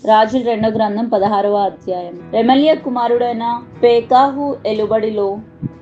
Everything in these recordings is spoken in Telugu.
రాజుల రెండో గ్రంథం 16వ అధ్యాయం. రెమల్య కుమారుడైన పేకాహు ఎలుబడిలో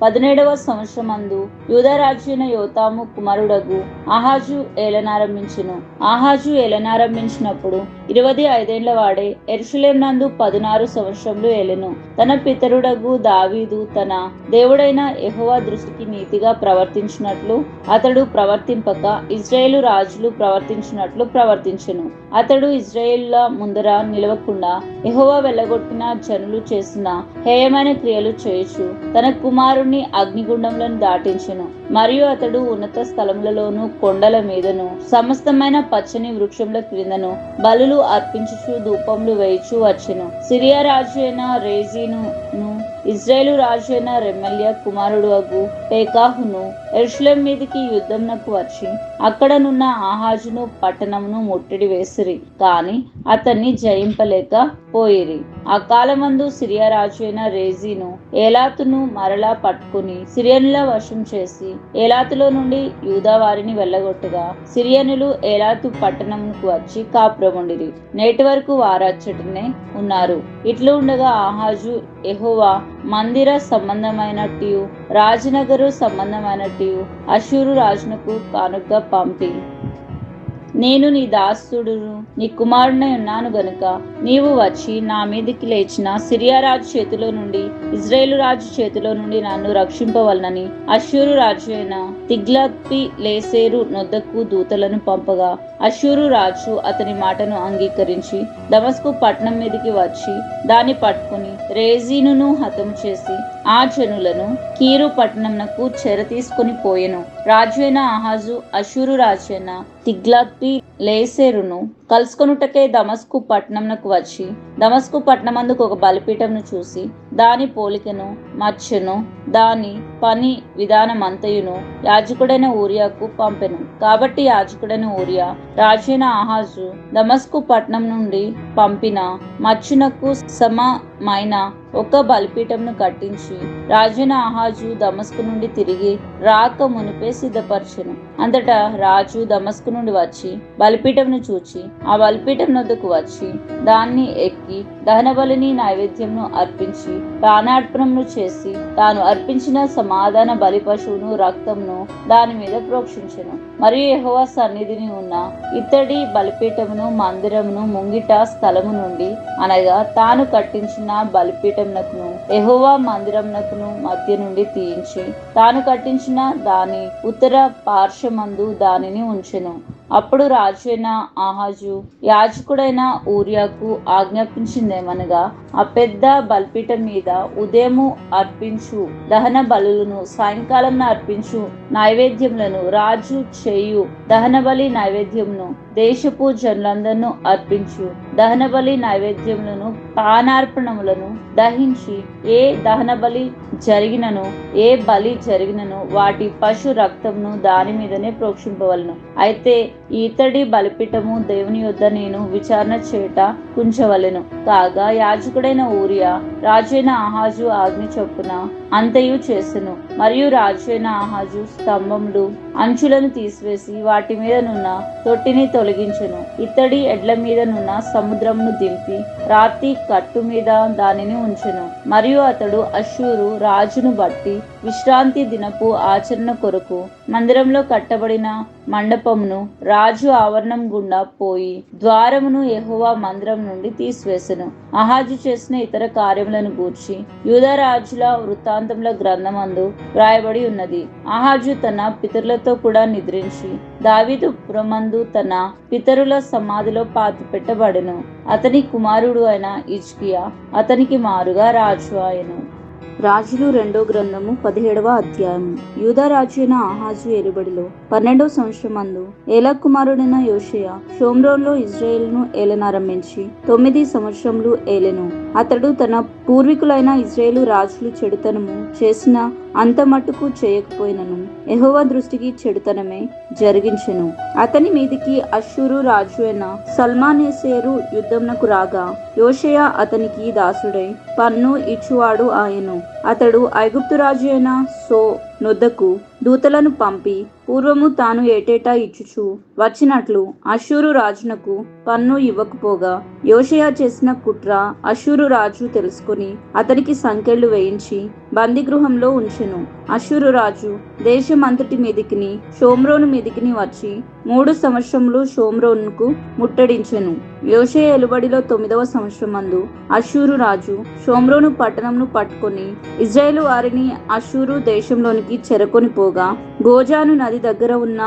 17వ సంవత్సరమందు యూదారాజైన యోతాము కుమారుడగు ఆహాజు ఏలనారంభించెను. ఆహాజు ఏలనారంభించినప్పుడు 25 వాడే యెరూషలేము నందు 16 సంవత్సరములు ఏలెను. తన పితరుడగు దావీదు తన దేవుడైన యెహోవా దృష్టికి నీతిగా ప్రవర్తించినట్లు అతడు ప్రవర్తింపక ఇశ్రాయేలు రాజులు ప్రవర్తించినట్లు ప్రవర్తించెను. అతడు ఇశ్రాయేలుల ముందర నిలవకుండా యెహోవా వెళ్ళగొట్టిన జనులు చేసిన హేయమైన క్రియలు చేయుచు తన కుమారుణ్ణి అగ్నిగుండంలను దాటించెను. మరియు అతడు ఉన్నత స్థలములలోను కొండల మీదను సమస్తమైన పచ్చని వృక్షముల క్రిందను బలులు అర్పించుచు ధూపములు వేయుచు వచ్చెను. సిరియా రాజు అయిన రేజీనును ఇజ్రాయేలు రాజు అయిన రెమల్య కుమారుడు అగు పేకాహును యెరూషలేము మీదికి యుద్ధమునకు వచ్చి అక్కడనున్న ఆహాజును పట్టణమును ముట్టడి వేసిరి, కాని అతన్ని జయింపలేక పోయిరి. ఆ కాలమందు సిరియా రాజు అయిన రేజీను ఏలాతును మరలా పట్టుకుని సిరియనుల వశం చేసి ఏలాతులో నుండి యూదా వారిని వెళ్ళగొట్టగా సిరియనులు ఏలాతు పట్టణమునకు వచ్చి కాపురముండిరి. నేటి వరకు వారచ్చటనే ఉన్నారు. ఇట్లు ఉండగా ఆహాజు యెహోవా మందిర సంబంధమైనట్టు రాజనగరు సంబంధమైనట్టు అష్షూరు రాజునకు కానుకగా పంపి, నేను నీ దాసుడును నీ కుమారుడై ఉన్నాను గనుక నీవు వచ్చి నా మీదికి లేచిన సిరియా రాజు చేతిలో నుండి ఇజ్రాయేలు రాజు చేతిలో నుండి నన్ను రక్షింపవలనని అష్షూరు రాజు అయిన తిగ్లత్పిలేసెరు నొద్దకు దూతలను పంపగా అష్షూరు రాజు అతని మాటను అంగీకరించి దమస్కు పట్టణం మీదికి వచ్చి దాన్ని పట్టుకుని రేజీనును హతము చేసి ఆ జనులను కీరు పట్టణంనకు చెర తీసుకుని పోయెను. రాజు అయిన ఆహాజు అష్షూరు రాజు అయిన తిగ్లత్పిలేసెరును కలుసుకొనుటకే దమస్కు పట్టణంనకు వచ్చి దమస్కు పట్టణమందుకు ఒక బలిపీఠంను చూసి దాని పోలికను మచ్చను దాని పని విధానమంతయును యాజకుడైన ఊరియాకు పంపెను. కాబట్టి యాజకుడైన ఊరియా రాజైన ఆహాజు దమస్కు పట్టణం నుండి పంపిన మచ్చునకు సమమైన ఒక బలిపీఠంను కట్టించి రాజైన ఆహాజు దమస్కు నుండి తిరిగి రాక మునిపే సిద్ధపరచెను. అంతటా రాజు దమస్కు నుండి వచ్చి బలిపీఠంను చూచి ఆ బలిపీఠం నొద్దకు వచ్చి దాన్ని ఎక్కి దహనబలిని నైవేద్యంను అర్పించి ప్రాణార్పణను చేసి తాను అర్పించిన సమాధాన బలి పశువును రక్తంను దాని మీద ప్రోక్షించెను. మరియు యెహోవా సన్నిధిని ఉన్న ఇత్తడి బలిపీఠమును మందిరమును ముంగిట స్థలము నుండి అనగా తాను కట్టించిన బలిపీఠమునకును యెహోవా మందిరమునకును మధ్య నుండి తీయించి తాను కట్టించిన దాని ఉత్తర పార్శ్వమందు దానిని ఉంచెను. అప్పుడు రాజు అయిన ఆహాజు యాజకుడైన ఊరియాకు ఆజ్ఞాపించిందేమనగా ఆ పెద్ద బలిపీఠం మీద ఉదయము అర్పించు దహన బలులను సాయంకాలం అర్పించు నైవేద్యములను రాజు చేయు దహన బలి నైవేద్యమును దేశపు జనులందరినూ అర్పించు దహన బలి నైవేద్యములను పానార్పణములను దహించి ఏ దహన బలి జరిగినను ఏ బలి జరిగినను వాటి పశు రక్తమును దాని మీదనే ప్రోక్షింపవలను. అయితే ఈతడి బలిపీఠము దేవుని యొద్ద నేను విచారణ చేట కుంచవలెను. కాగా యాజకుడైన ఊరియా రాజైన ఆహాజు ఆజ్ఞ చొప్పున అంతయు చేసెను. మరియు రాజైన ఆహాజు స్తంభములు అంచులను తీసివేసి వాటి మీదనున్న తొట్టిని తొలగించెను. ఇత్తడి ఎడ్ల మీదనున్న సముద్రమును దింపి రాతి కట్టు మీద దానిని ఉంచెను. మరియు అతడు అష్షూరు రాజును బట్టి విశ్రాంతి దినపు ఆచరణ కొరకు మందిరంలో కట్టబడిన మండపమును రాజు ఆవరణం గుండా పోయి ద్వారమును యెహోవా మందిరం నుండి తీసివేసెను. ఆహాజు చేసిన ఇతర కార్యములను గూర్చి యూదా రాజుల వృత్తాంతముల గ్రంథమందు వ్రాయబడి ఉన్నది. ఆహాజు తన పితరులతో కూడా నిద్రించి దావీదు పురమందు తన పితరుల సమాధిలో పాతి పెట్టబడెను. అతని కుమారుడు అయిన హిజ్కియా అతనికి మారుగా రాజు ఆయను. రాజులు రెండో గ్రంథము 17వ అధ్యాయము. యూదా రాజు అయిన ఆహాజు ఏలుబడిలో 12వ సంవత్సరమందు ఏలా కుమారుడైన యోషయా షోమ్రోన్లో ఇజ్రాయేలును ఏలనారంభించి 9 సంవత్సరములు ఏలెను. అతడు తన పూర్వీకులైన ఇజ్రాయేలు రాజులు చెడుతనము చేసిన అంత మట్టుకు చేయకపోయినను యెహోవా దృష్టికి చెడుతనమే జరిగించెను. అతని మీదికి అష్షూరు రాజు అయిన సల్మానేసెరు యుద్ధమునకు రాగా యోషయా అతనికి దాసుడై పన్ను ఇచ్చువాడు ఆయను. అతడు ఐగుప్తు రాజు అయిన సో నొద్దకు దూతలను పంపి పూర్వము తాను ఏటేటా ఇచ్చుచు వచ్చినట్లు అష్షూరు రాజునకు పన్ను ఇవ్వకపోగా యోషయా చేసిన కుట్ర అష్షూరు రాజు తెలుసుకుని అతనికి సంకెళ్ళు వేయించి బందీగృహంలో ఉంచెను. అష్షూరు రాజు దేశం అంతటి మీదికిని షోమ్రోను మీదికిని వచ్చి 3 సంవత్సరములు షోమ్రోనుకు ముట్టడించెను. యోషయ ఎలుబడిలో 9వ సంవత్సరమందు అష్షూరు రాజు షోమ్రోను పట్టణంను పట్టుకొని ఇజ్రాయేలు వారిని అష్షూరు దేశంలోనికి చెరకొని పోగా గోజాను నది దగ్గర ఉన్న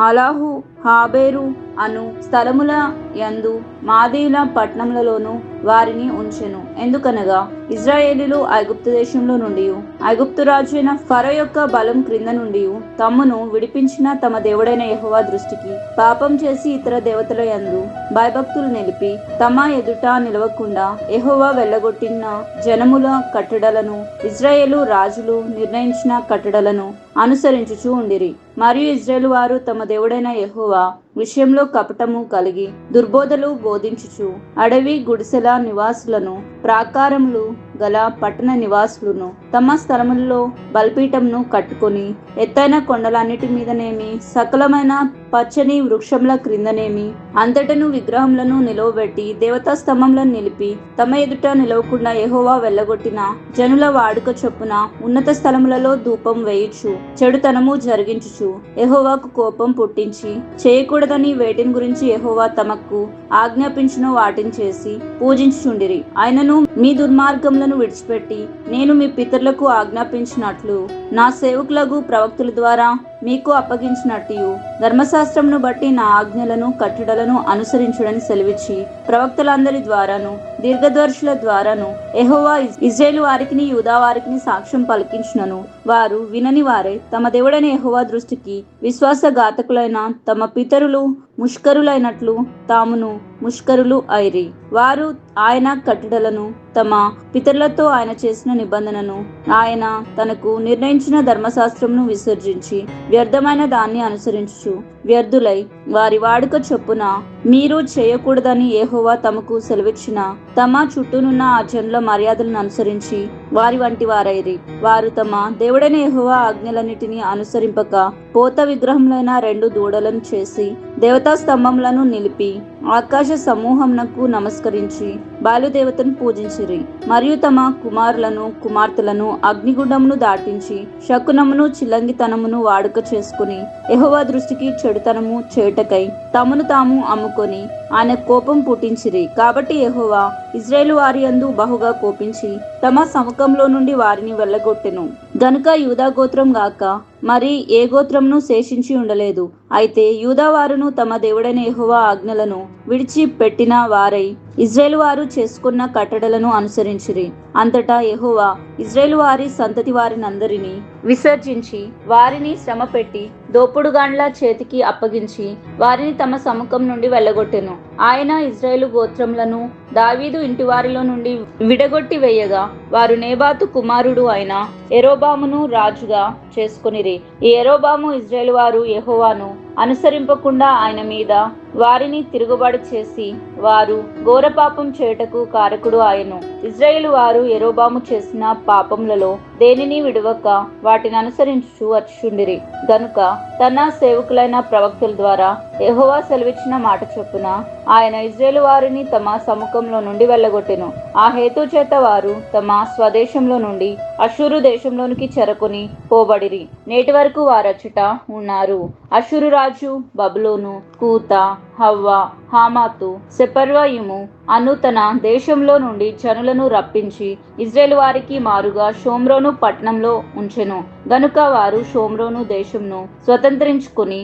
ఆలాహు హాబేరు అను స్థలముల యందు మాదీయుల పట్టణములలోను వారిని ఉంచెను. ఎందుకనగా ఇజ్రాయేలీలు ఐగుప్తు దేశంలో నుండి ఐగుప్తు రాజు అయిన ఫరో యొక్క బలం క్రింద నుండి తమ్మును విడిపించిన తమ దేవుడైన యెహోవా దృష్టికి పాపం చేసి ఇతర దేవతల యందు భయభక్తులు నిలిపి తమ ఎదుట నిలవకుండా యెహోవా వెళ్ళగొట్టిన జనముల కట్టడలను ఇజ్రాయేలు రాజులు నిర్ణయించిన కట్టడలను అనుసరించుచూ ఉండిరి. మరియు ఇజ్రాయేలు వారు తమ దేవుడైన యెహోవా విషయంలో కపటము కలిగి దుర్బోధలు బోధించుచు అడవి గుడిసెల నివాసులను ప్రాకారములు గల పట్టణ నివాసులను తమ స్థలములలో బలిపీఠంను కట్టుకొని ఎత్తైన కొండలన్నిటి మీదనేమి సకలమైన పచ్చని వృక్షముల క్రిందనేమి అంతటను విగ్రహములను నిలవబెట్టి దేవతా స్తంభములను నిలిపి తమ ఎదుట నిలవకుండా యెహోవా వెళ్ళగొట్టిన జనుల వాడుక చొప్పున ఉన్నత స్థలములలో ధూపం వేయుచు చెడుతనము జరిగించుచు యెహోవాకు కోపం పుట్టించి చేయకూడదని వేటిని గురించి యెహోవా తమకు ఆజ్ఞాపించిన వాటిని చేసి పూజించుచుండిరి. ఆయనను మీ దుర్మార్గములను విడిచిపెట్టి నేను మీ పితరులకు ఆజ్ఞాపించినట్లు నా సేవకులకు ప్రవక్తుల ద్వారా మీకు అప్పగించినట్టు ధర్మశాస్త్రంను బట్టి నా ఆజ్ఞలను కట్టడలను అనుసరించుడని సెలవిచ్చి ప్రవక్తలందరి ద్వారాను దీర్ఘదర్శుల ద్వారాను యెహోవా ఇజ్రాయేలు వారికి యూదా వారికి సాక్ష్యం పలికించునను వారు వినని వారే తమ దేవుడైన యెహోవా దృష్టికి విశ్వాసఘాతకులైన తమ పితరులు ముష్కరులైనట్లు తామును ముష్కరులు అయిరి. వారు ఆయన కట్టడలను తమ పితరులతో ఆయన చేసిన నిబంధనను ఆయన తనకు నిర్ణయించిన ధర్మశాస్త్రమును విసర్జించి వ్యర్థమైన దాన్ని అనుసరించుచు వ్యర్థులై వారి వాడుక చొప్పున మీరు చేయకూడదని యెహోవా తమకు సెలవిచ్చిన తమ చుట్టూనున్న ఆ జనుల మర్యాదలను అనుసరించి వారి వంటి వారైరి. వారు తమ దేవుడైన యెహోవా ఆజ్ఞలన్నిటినీ అనుసరింపక పోత విగ్రహములైన 2 దూడలను చేసి దేవతా స్తంభములను నిలిపి ఆకాశ సమూహమునకు నమస్కరించి బాలుదేవతను పూజించిరి. మరియు తమ కుమారులను కుమార్తెలను అగ్నిగుండమును దాటించి శకునమును చిల్లంగితనమును వాడుక చేసుకుని యెహోవా దృష్టికి చెడుతనము చేటకై తమను తాము అమ్ముకొని ఆయన కోపం పుట్టించిరి. కాబట్టి యెహోవా ఇజ్రాయేలు వారి యందు బహుగా కోపించి తమ సముఖంలో నుండి వారిని వెళ్ళగొట్టెను. గనుక యూదా గోత్రం గాక మరి ఏ గోత్రమును శేషించి ఉండలేదు. అయితే యూదా వారును తమ దేవుడైన యెహోవా ఆజ్ఞలను విడిచిపెట్టిన వారై ఇజ్రాయేలు వారు చేసుకున్న కట్టడలను అనుసరించిరి. అంతటా యెహోవా ఇజ్రాయేలు వారి సంతతి వారినందరినీ విసర్జించి వారిని శ్రమ పెట్టి దోపుడుగాండ్ల చేతికి అప్పగించి వారిని తమ సముఖం నుండి వెళ్ళగొట్టెను. ఆయన ఇజ్రాయేలు గోత్రములను దావీదు ఇంటివారిలో నుండి విడగొట్టి వేయగా వారు నేబాతు కుమారుడు అయిన యెరోబామును రాజుగా చేసుకొనిరి. ఈ యెరోబాము ఇజ్రాయేలు వారు యెహోవాను అనుసరింపకుండా ఆయన మీద వారిని తిరుగుబాటు చేసి వారు ఘోర పాపం చేయుటకు కారకుడు ఆయను. ఇజ్రాయేలు వారు యెరోబాము చేసిన పాపములలో దేనిని విడవక వాటిని అనుసరించు వచ్చుచుండిరి. గనుక తన సేవకులైన ప్రవక్తల ద్వారా యెహోవా సెలవిచ్చిన మాట చొప్పున ఆయన ఇజ్రాయేలు వారిని తమ సముఖంలో నుండి వెళ్ళగొట్టెను. ఆ హేతు చేత వారు తమ స్వదేశంలో నుండి అష్షూరు దేశంలోనికి చెరకొని పోబడిరి. నేటి వరకు వారచ్చట ఉన్నారు. అష్షూరు రాజు బబులోను, కూత, హవ్వా, హామాతు, సెపర్వయిము అను తన దేశంలో నుండి జనులను రప్పించి ఇజ్రాయేలు వారికి మారుగా షోమ్రోను పట్టణంలో ఉంచెను. గనుక వారు షోమ్రోను దేశంను స్వతంత్రించుకుని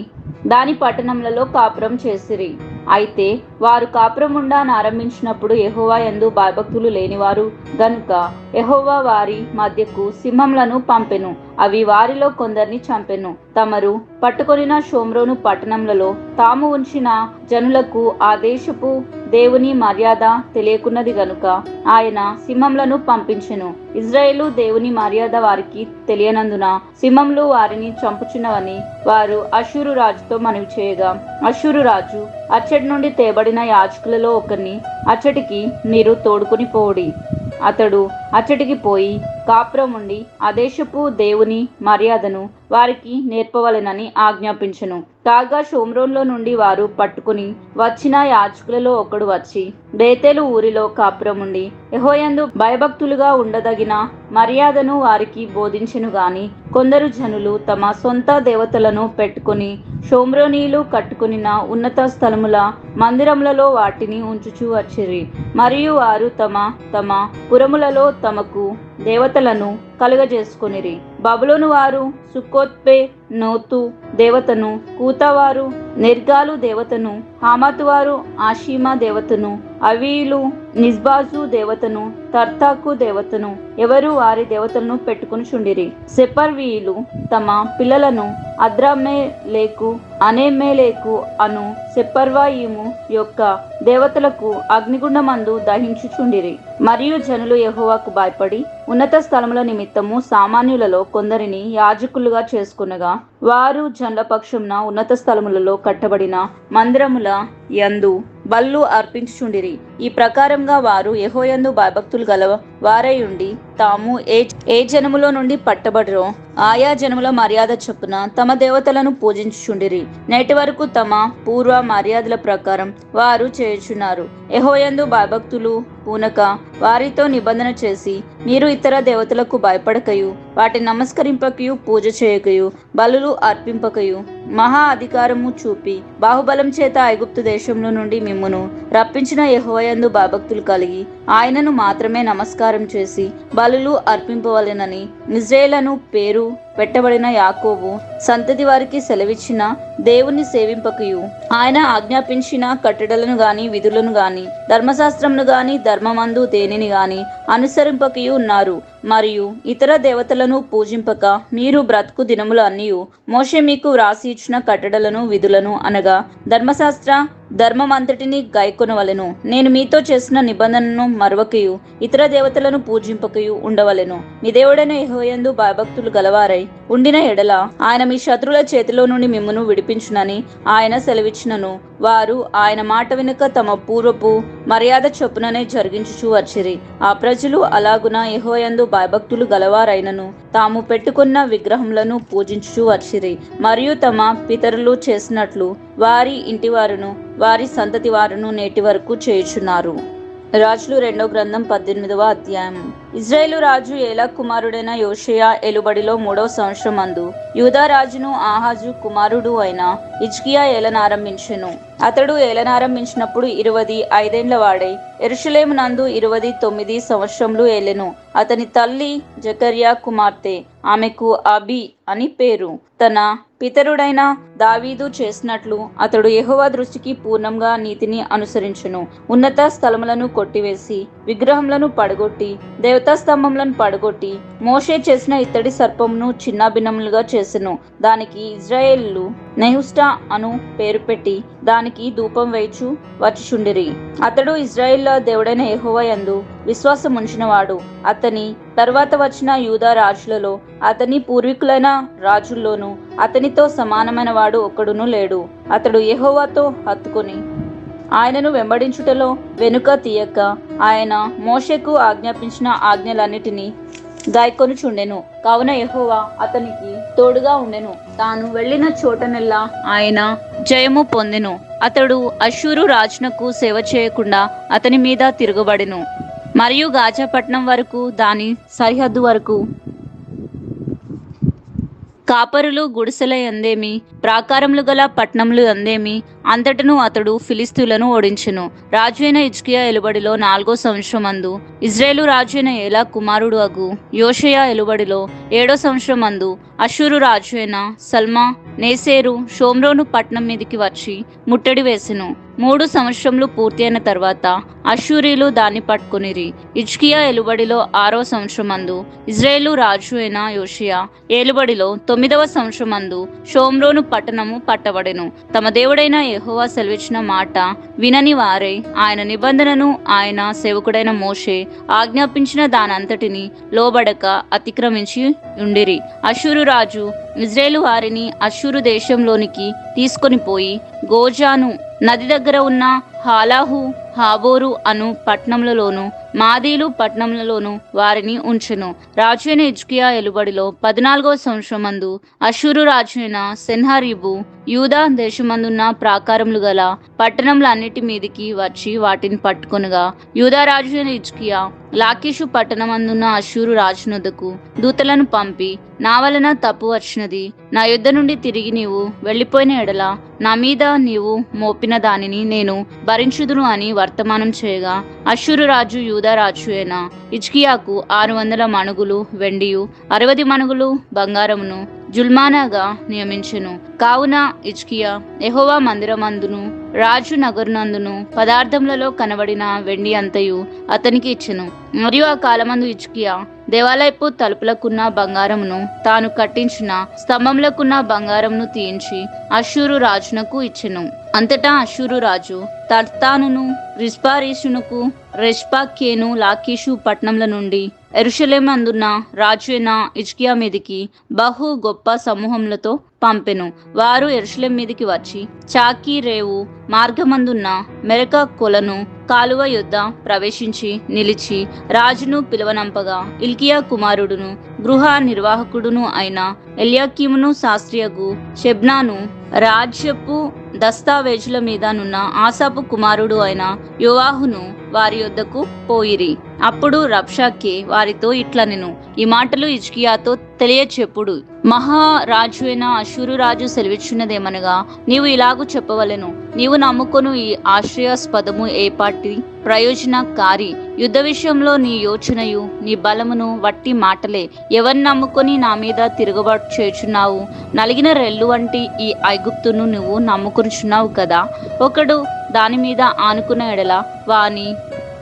దాని పట్టణములలో కాపురం చేసిరి. అయితే వారు కాపురం ఆరంభించినప్పుడు యెహోవా యందు భయభక్తులు లేనివారు గనుక యెహోవా వారి మధ్యకు సింహములను పంపెను. అవి వారిలో కొందరిని చంపెను. తమరు పట్టుకొనిన షోమ్రోను పట్టణములలో తాము ఉంచిన జనులకు ఆ దేశపు దేవుని మర్యాద తెలియకున్నది గనుక ఆయన సింహములను పంపించెను. ఇజ్రాయేలు దేవుని మర్యాద వారికి తెలియనందున సింహములు వారిని చంపుచున్నవని వారు అష్షూరు రాజుతో మనవి చేయగా అష్షూరు రాజు అచ్చటి నుండి తేబడిన యాజకులలో ఒకరిని అచ్చటికి మీరు తోడుకొని పోడి. అతడు అచ్చటికి పోయి కాపురముండి ఆ దేశపు దేవుని మర్యాదను వారికి నేర్పవలెనని ఆజ్ఞాపించెను. కాగా షోమ్రోన్లో నుండి వారు పట్టుకుని వచ్చిన యాజకులలో ఒకడు వచ్చి బేతేలు ఊరిలో కాపురముండి యెహోవాయందు భయభక్తులుగా ఉండదగిన మర్యాదను వారికి బోధించెను గాని కొందరు జనులు తమ సొంత దేవతలను పెట్టుకుని షోమ్రోనీలు కట్టుకునిన ఉన్నత స్థలముల మందిరములలో వాటిని ఉంచుచూ వచ్చిరి. మరియు వారు తమ తమ పురములలో తమకు దేవతలను కలుగజేసుకొనిరి. బబులోను వారు సుక్కోత్పే నోతు దేవతను, కూతవారు నెర్గాలు దేవతను, హామాతు వారు ఆషీమా దేవతను, అవీలు నిజ్బాజు దేవతను, తర్తాకు దేవతను ఎవరు వారి దేవతలను పెట్టుకుని చుండిరి. సెపర్వీయులు తమ పిల్లలను అద్రమేలేకు అనేమేలేకు అను సెపర్వాయిము యొక్క దేవతలకు అగ్నిగుండమందు దహించుచుండిరి. మరియు జనులు యెహోవాకు భయపడి ఉన్నత స్థలముల నిమిత్తము సామాన్యులలో కొందరిని యాజకులుగా చేసుకునగా వారు జనుల పక్షమున ఉన్నత స్థలములలో కట్టబడిన మందిరముల యందు బలులు అర్పించుచుండిరి. ఈ ప్రకారంగా వారు యెహోవాయందు భయభక్తులు గల వారై ఉండి తాము ఏ జనములో నుండి పట్టబడిరో ఆయా జనముల మర్యాద చొప్పున తమ దేవతలను పూజించుచుండిరి. నేటి వరకు తమ పూర్వ మర్యాదల ప్రకారం వారు చేయుచున్నారు. యెహోవాయందు భయభక్తులు పూనక వారితో నిబంధన చేసి మీరు ఇతర దేవతలకు భయపడకయు వాటిని నమస్కరింపకయు పూజ చేయకయు బలులు అర్పింపకయు మహా అధికారము చూపి బాహుబలం చేత ఐగుప్తు దేశంలో నుండి మిమ్మును రప్పించిన యెహోవాయందు భయభక్తులు కలిగి ఆయనను మాత్రమే నమస్కారం చేసి బలులు అర్పింపవలెనని ఇశ్రాయేలు పేరు పెట్టబడిన యాకోబు సంతతి వారికి సెలవిచ్చిన దేవుని సేవింపకయు ఆయన ఆజ్ఞాపించిన కట్టడలను గాని విధులను గాని ధర్మశాస్త్రమును గాని ధర్మమందు దేనిని గాని అనుసరింపకయు ఉన్నారు. మరియు ఇతర దేవతలను పూజింపక మీరు బ్రతుకు దినములు అన్నియు మోషే మీకు వ్రాసి ఇచ్చిన కట్టడలను విధులను అనగా ధర్మశాస్త్ర ధర్మమంతటిని గైకొనవలెను. నేను మీతో చేసిన నిబంధనను మరవకయు ఇతర దేవతలను పూజింపకయు ఉండవలెను. మీ దేవుడైన యెహోవాయందు భయభక్తులు గలవారై ఉండిన ఎడల ఆయన మీ శత్రువుల చేతిలో నుండి మిమ్మును విడిపించునని ఆయన సెలవిచ్చినను వారు ఆయన మాట వెనుక తమ పూర్వపు మర్యాద చొప్పుననే జరిగించుచూ వచ్చిరి. ఆ ప్రజలు అలాగున యెహోవాయందు భయభక్తులు గలవారైనను తాము పెట్టుకున్న విగ్రహములను పూజించుచూ వచ్చిరి. మరియు తమ పితరులు చేసినట్లు వారి ఇంటివారును వారి సంతతి వారును నేటి వరకు చేయుచున్నారు. రాజులు 2వ గ్రంథం 18వ అధ్యాయం. ఇజ్రాయేలు రాజు ఏలా కుమారుడైన యోషయా ఏలుబడిలో 3వ సంవత్సరం అందు యూదా రాజును ఆహాజు కుమారుడు అయిన హిజ్కియా ఏలనారంభించెను. అతడు ఏలనారంభించినప్పుడు 25 వాడై యెరూషలేము నందు 29 సంవత్సరములు ఏలెను. అతని తల్లి జకర్యా కుమార్తె, ఆమెకు అబి అని పేరు. తన పితరుడైన దావీదు చేసినట్లు అతడు యెహోవా దృష్టికి పూర్ణంగా నీతిని అనుసరించెను. ఉన్నత స్థలములను కొట్టివేసి విగ్రహములను పడగొట్టి దేవతా స్తంభములను పడగొట్టి మోషే చేసిన ఇత్తడి సర్పమును చిన్నాభిన్నములుగా చేసెను. దానికి ఇజ్రాయేలు నెహుష్టా అను పేరు పెట్టి దానికి ధూపం వేయచు వచ్చిచుండిరి. అతడు ఇజ్రాయేళ్ల దేవుడైన యెహోవా యందు విశ్వాసం ఉంచినవాడు. అతని తర్వాత వచ్చిన యూదా రాజులలో అతని పూర్వీకులైన రాజుల్లోనూ అతనితో సమానమైన వాడు ఒకడును లేడు. అతడు యెహోవాతో హత్తుకొని ఆయనను వెంబడించుటలో వెనుక తీయక ఆయన మోషేకు ఆజ్ఞాపించిన ఆజ్ఞలన్నిటినీ గాయకొనుచుండెను. కావున యెహోవా అతనికి తోడుగా ఉండెను. తాను వెళ్ళిన చోటనెల్లా ఆయన జయము పొందెను. అతడు అష్షూరు రాజునకు సేవ చేయకుండా అతని మీద తిరగబడెను. మరియు గాజా పట్టణం వరకు దాని సరిహద్దు వరకు కాపరులు గుడిసెల యందేమి ప్రాకారములు గల పట్టణములు యందేమి అంతటను అతడు ఫిలిస్తీయులను ఓడించెను. రాజు అయిన హిజ్కియా ఏలుబడిలో 4వ సంవత్సరం అందు ఇజ్రాయేలు రాజు అయిన ఏలా కుమారుడు అగు యోషయా ఏలుబడిలో 7వ సంవత్సరం అందు అష్షూరు రాజు అయిన సల్మా నేసేరు షోమ్రోను పట్టణం మీదికి వచ్చి ముట్టడి వేసెను. 3 సంవత్సరములు పూర్తి అయిన తర్వాత అష్షూరీలు దాన్ని పట్టుకునిరి. హిజ్కియా ఏలుబడిలో 6వ సంవత్సరం అందు ఇజ్రాయేలు రాజు అయిన యోషియా ఏలుబడిలో 9వ సంవత్సరం అందు షోమ్రోను పట్టణము పట్టబడెను. తమ దేవుడైన యెహోవా సెలవిచ్చిన మాట వినని వారై ఆయన నిబంధనను ఆయన సేవకుడైన మోషే ఆజ్ఞాపించిన దానంతటిని లోబడక అతిక్రమించి ఉండిరి. అష్షూరు రాజు ఇజ్రాయేలు వారిని అష్షూరు దేశంలోనికి తీసుకొని పోయి గోజాను నది దగ్గర ఉన్న హాలాహు, హాబోరు అను పట్టణములలోను, మాదీలు పట్టణములలోను వారిని ఉంచెను. రాజు అయిన హిజ్కియా ఏలుబడిలో 14వ సంవత్సరమందు అష్షూరు రాజు అయిన సెన్హరీబు యూదా దేశమందున్న ప్రాకారములు గల పట్టణములన్నిటి మీదికి వచ్చి వాటిని పట్టుకొనగా, యూదా రాజు అయిన హిజ్కియా లాకీషు పట్టణమందున్న అష్షూరు రాజునొద్దకు దూతలను పంపి, నా వలన తప్పు వచ్చినది, నా యుద్ధ నుండి తిరిగి నీవు వెళ్ళిపోయిన ఎడల నా మీద నీవు మోపిన దానిని నేను భరించుదును అని వర్తమానం చేయగా, అష్షూరు రాజు యూదా రాజు అయిన హిజ్కియాకు 600 మణుగులు వెండియు 60 మణుగులు బంగారమును జుల్మానాగా నియమించెను. కావున హిజ్కియా యెహోవా మందిరమందును రాజు నగరునందును పదార్థములలో కనబడిన వెండి అంతయు అతనికి ఇచ్చెను. మరియు ఆ కాలమందు హిజ్కియా దేవాలయపు తలుపులకున్న బంగారమును, తాను కట్టించిన స్తంభములకున్న బంగారమును తీయించి అష్షూరు రాజునకు ఇచ్చెను. అంతటా అష్షూరు రాజు తర్తానును, రిస్పారీషునకు, రెష్పాకేను, లాకీషు పట్టణముల నుండి యెరూషలేము అందున్న రాజు అయిన హిజ్కియా మీదికి బహు గొప్ప సమూహములతో పంపెను. వారు యెరూషలేము మీదికి వచ్చి చాకి రేవు మార్గమందున్న మెరక కొలను కాలువ యొద్ద ప్రవేశించి నిలిచి రాజును పిలువనంపగా, హిల్కీయా కుమారుడును గృహ నిర్వాహకుడును అయిన ఎల్యాకీమును శాస్త్రియగు షెబ్నాను రాజ్యపు దస్తావేజుల మీదనున్న ఆసాపు కుమారుడు అయిన యోవాహును వారి యొద్దకు పోయిరి. అప్పుడు రబ్షాకే వారితో ఇట్లనెను, ఈ మాటలు హిజ్కియాతో తెలియచెప్పుడు. మహారాజు అయిన అష్షూరు రాజు సెలవిచ్చున్నదేమనగా, నీవు ఇలాగు చెప్పవలెను, నీవు నమ్ముకొను ఈ ఆశ్రయాస్పదము ఏపాటి ప్రయోజనకారి. యుద్ధ విషయంలో నీ యోచనయు నీ బలమును వట్టి మాటలే. ఎవరిని నమ్ముకొని నా మీద తిరుగుబాటు చేయుచున్నావు? నలిగిన రెల్లు వంటి ఈ ఐగుప్తును నువ్వు నమ్ముకొనుచున్నావు కదా. ఒకడు దాని మీద ఆనుకున్న ఎడల వాని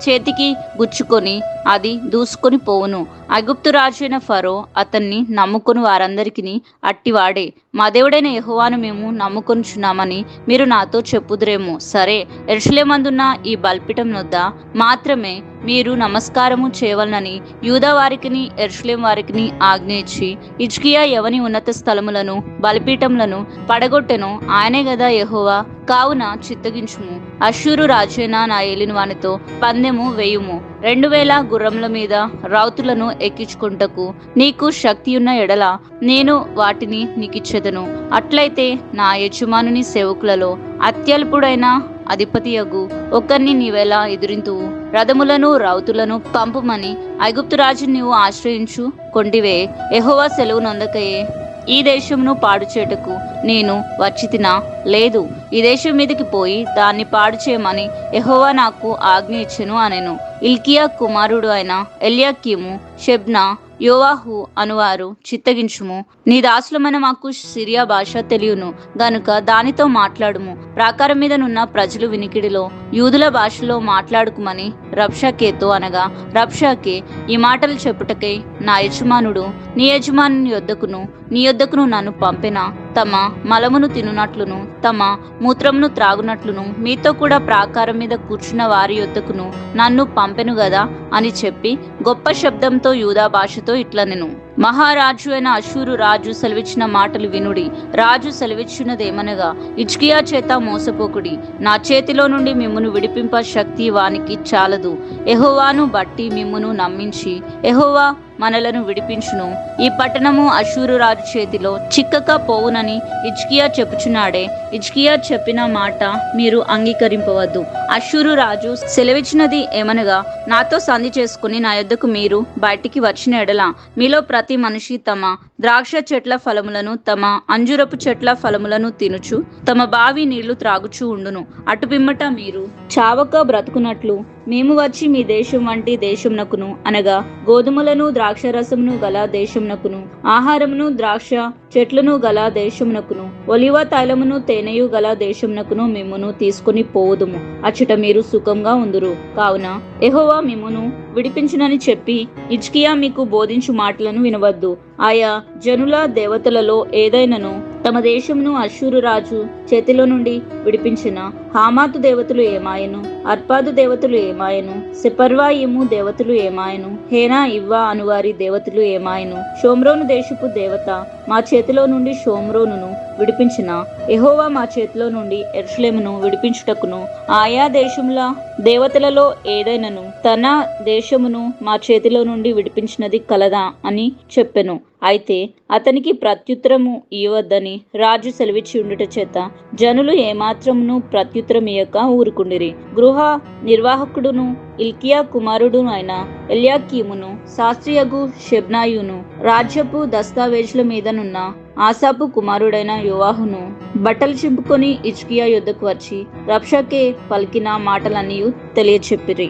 చేతికి గుచ్చుకొని అది దూసుకొని పోవును. ఐగుప్తు రాజు అయిన ఫరో అతన్ని నమ్ముకుని వారందరికీ అట్టివాడే. మా దేవుడైన యెహోవాను మేము నమ్ముకొనుచున్నామని మీరు నాతో చెప్పుదురేమో. సరే, యెరూషలేమందున్న ఈ బలిపీఠం వద్ద మాత్రమే మీరు నమస్కారము చేయవలనని యూదా వారికిని యెరూషలేం వారికిని ఆజ్ఞ ఇచ్చి, హిజ్కియా ఎవని ఉన్నత స్థలములను బలిపీఠములను పడగొట్టెనో ఆయనే గదా యెహోవా. కావున చిత్తగించుము, అష్షూరు రాజైన నా ఏలిన వానితో పందెము వేయుము. 2000 గుర్రముల మీద రౌతులను ఎక్కించుకుంటకు నీకు శక్తియున్న ఎడల నేను వాటిని నీకిచ్చెదను. అట్లయితే నా యజమానుని సేవకులలో అత్యల్పుడైన అధిపతియగు ఒకరిని నీవెలా ఎదురింతువు? రథములను రౌతులను పంపుమని ఐగుప్తు రాజును నీవు ఆశ్రయించు కొంటివే. యెహోవా సెలవు నొందకయే ఈ దేశమును పాడు చేయుటకు నేను వచ్చితినా? లేదు, ఈ దేశం మీదకి పోయి దాన్ని పాడు చేయమని యెహోవా నాకు ఆజ్ఞ ఇచ్చెను అనెను. హిల్కీయా కుమారుడు అయిన ఎల్యాకీము, షెబ్నా, యోవాహు అనువారు, చిత్తగించుము, నీ దాసులమైన మాకు సిరియా భాష తెలియను గనుక దానితో మాట్లాడుము. ప్రాకారం మీద నున్న ప్రజలు వినికిడిలో యూదుల భాషలో మాట్లాడుకుమని రబ్షాకేతో అనగా, రబ్షాకే ఈ మాటలు చెప్పుటకై నా యజమానుడు నీ యజమాని యొద్దకును నీ యొద్దకును నన్ను పంపిన, తమ మలమును తినునట్లును తమ మూత్రమును త్రాగునట్లును మీతో కూడా ప్రాకారం మీద కూర్చున్న వారి యొద్దకును నన్ను పంపెను గదా అని చెప్పి గొప్ప శబ్దంతో యూదా భాషతో ఇట్లనెను, మహారాజు అయిన అష్షూరు రాజు సెలవిచ్చిన మాటలు వినుడి. రాజు సెలవిచ్చున్నదేమనగా, హిజ్కియా చేత మోసపోకుడి. నా చేతిలో నుండి మిమ్మును విడిపింప శక్తి వానికి చాలదు. యెహోవాను బట్టి మిమ్మును నమ్మించి యెహోవా మనలను విడిపించును. ఈ పట్టణము అష్షూరు రాజు చేతిలో చిక్కక పోవునని హిజ్కియా చెప్పుచున్నాడే. హిజ్కియా చెప్పిన మాట మీరు అంగీకరింపవద్దు. అష్షూరు రాజు సెలవిచ్చినది ఏమనగా, నాతో సంధి చేసుకుని నా యొద్దకు మీరు బయటికి వచ్చిన ఎడల మీలో ప్రతి మనిషి తమ ద్రాక్ష చెట్ల ఫలములను తమ అంజురపు చెట్ల ఫలములను తినుచు తమ బావి నీళ్లు త్రాగుచూ ఉండును. అటు పిమ్మట మీరు చావక బ్రతుకున్నట్లు మేము వచ్చి మీ దేశం వంటి దేశమునకును అనగా గోధుమలను ద్రాక్షరసమును గల దేశమునకును ఆహారమును ద్రాక్ష చెట్లను గల దేశమునకును ఒలివ తైలమును తేనెయు గల దేశమునకును మిమ్మును తీసుకుని పోవుదుము. అచ్చట మీరు సుఖంగా ఉందురు. కావున యెహోవా మిమ్మును విడిపించునని చెప్పి హిజ్కియా మీకు బోధించు మాటలను వినవద్దు. ఆయా జనుల దేవతలలో ఏదైనను తమ దేశమును అష్షూరు రాజు చేతిలో నుండి విడిపించిన హామాతు దేవతలు ఏమాయను, అర్పాదు దేవతలు ఏమాయను, సెపర్వాయిము దేవతలు ఏమాయను, హేనా ఇవ్వా అనువారి దేవతలు ఏమాయను. షోమ్రోను దేశపు దేవత మా చేతిలో నుండి షోమ్రోనును విడిపించిన యెహోవా మా చేతిలో నుండి యెరూషలేమును విడిపించుటకును ఆయా దేశముల దేవతలలో ఏదైనను తన దేశమును మా చేతిలో నుండి విడిపించినది కలదా అని చెప్పెను. అయితే అతనికి ప్రత్యుత్తరము ఇవ్వద్దని రాజు సెలవిచ్చి ఉండుట చేత జనులు ఏమాత్రమును ప్రత్యుత్తరం ఇయ్యక ఊరుకుండిరి. గృహ నిర్వాహకుడును ఇల్కియా కుమారుడును అయిన ఎల్యాకీమును, శాస్త్రియగు షెబ్నాయును, రాజ్యపు దస్తావేజుల మీదనున్న ఆసాపు కుమారుడైన యోవాహును బట్టలు చింపుకొని హిజ్కియా యొద్దకు వచ్చి రబ్షాకే పలికిన మాటలన్నీ తెలియచెప్పిరి.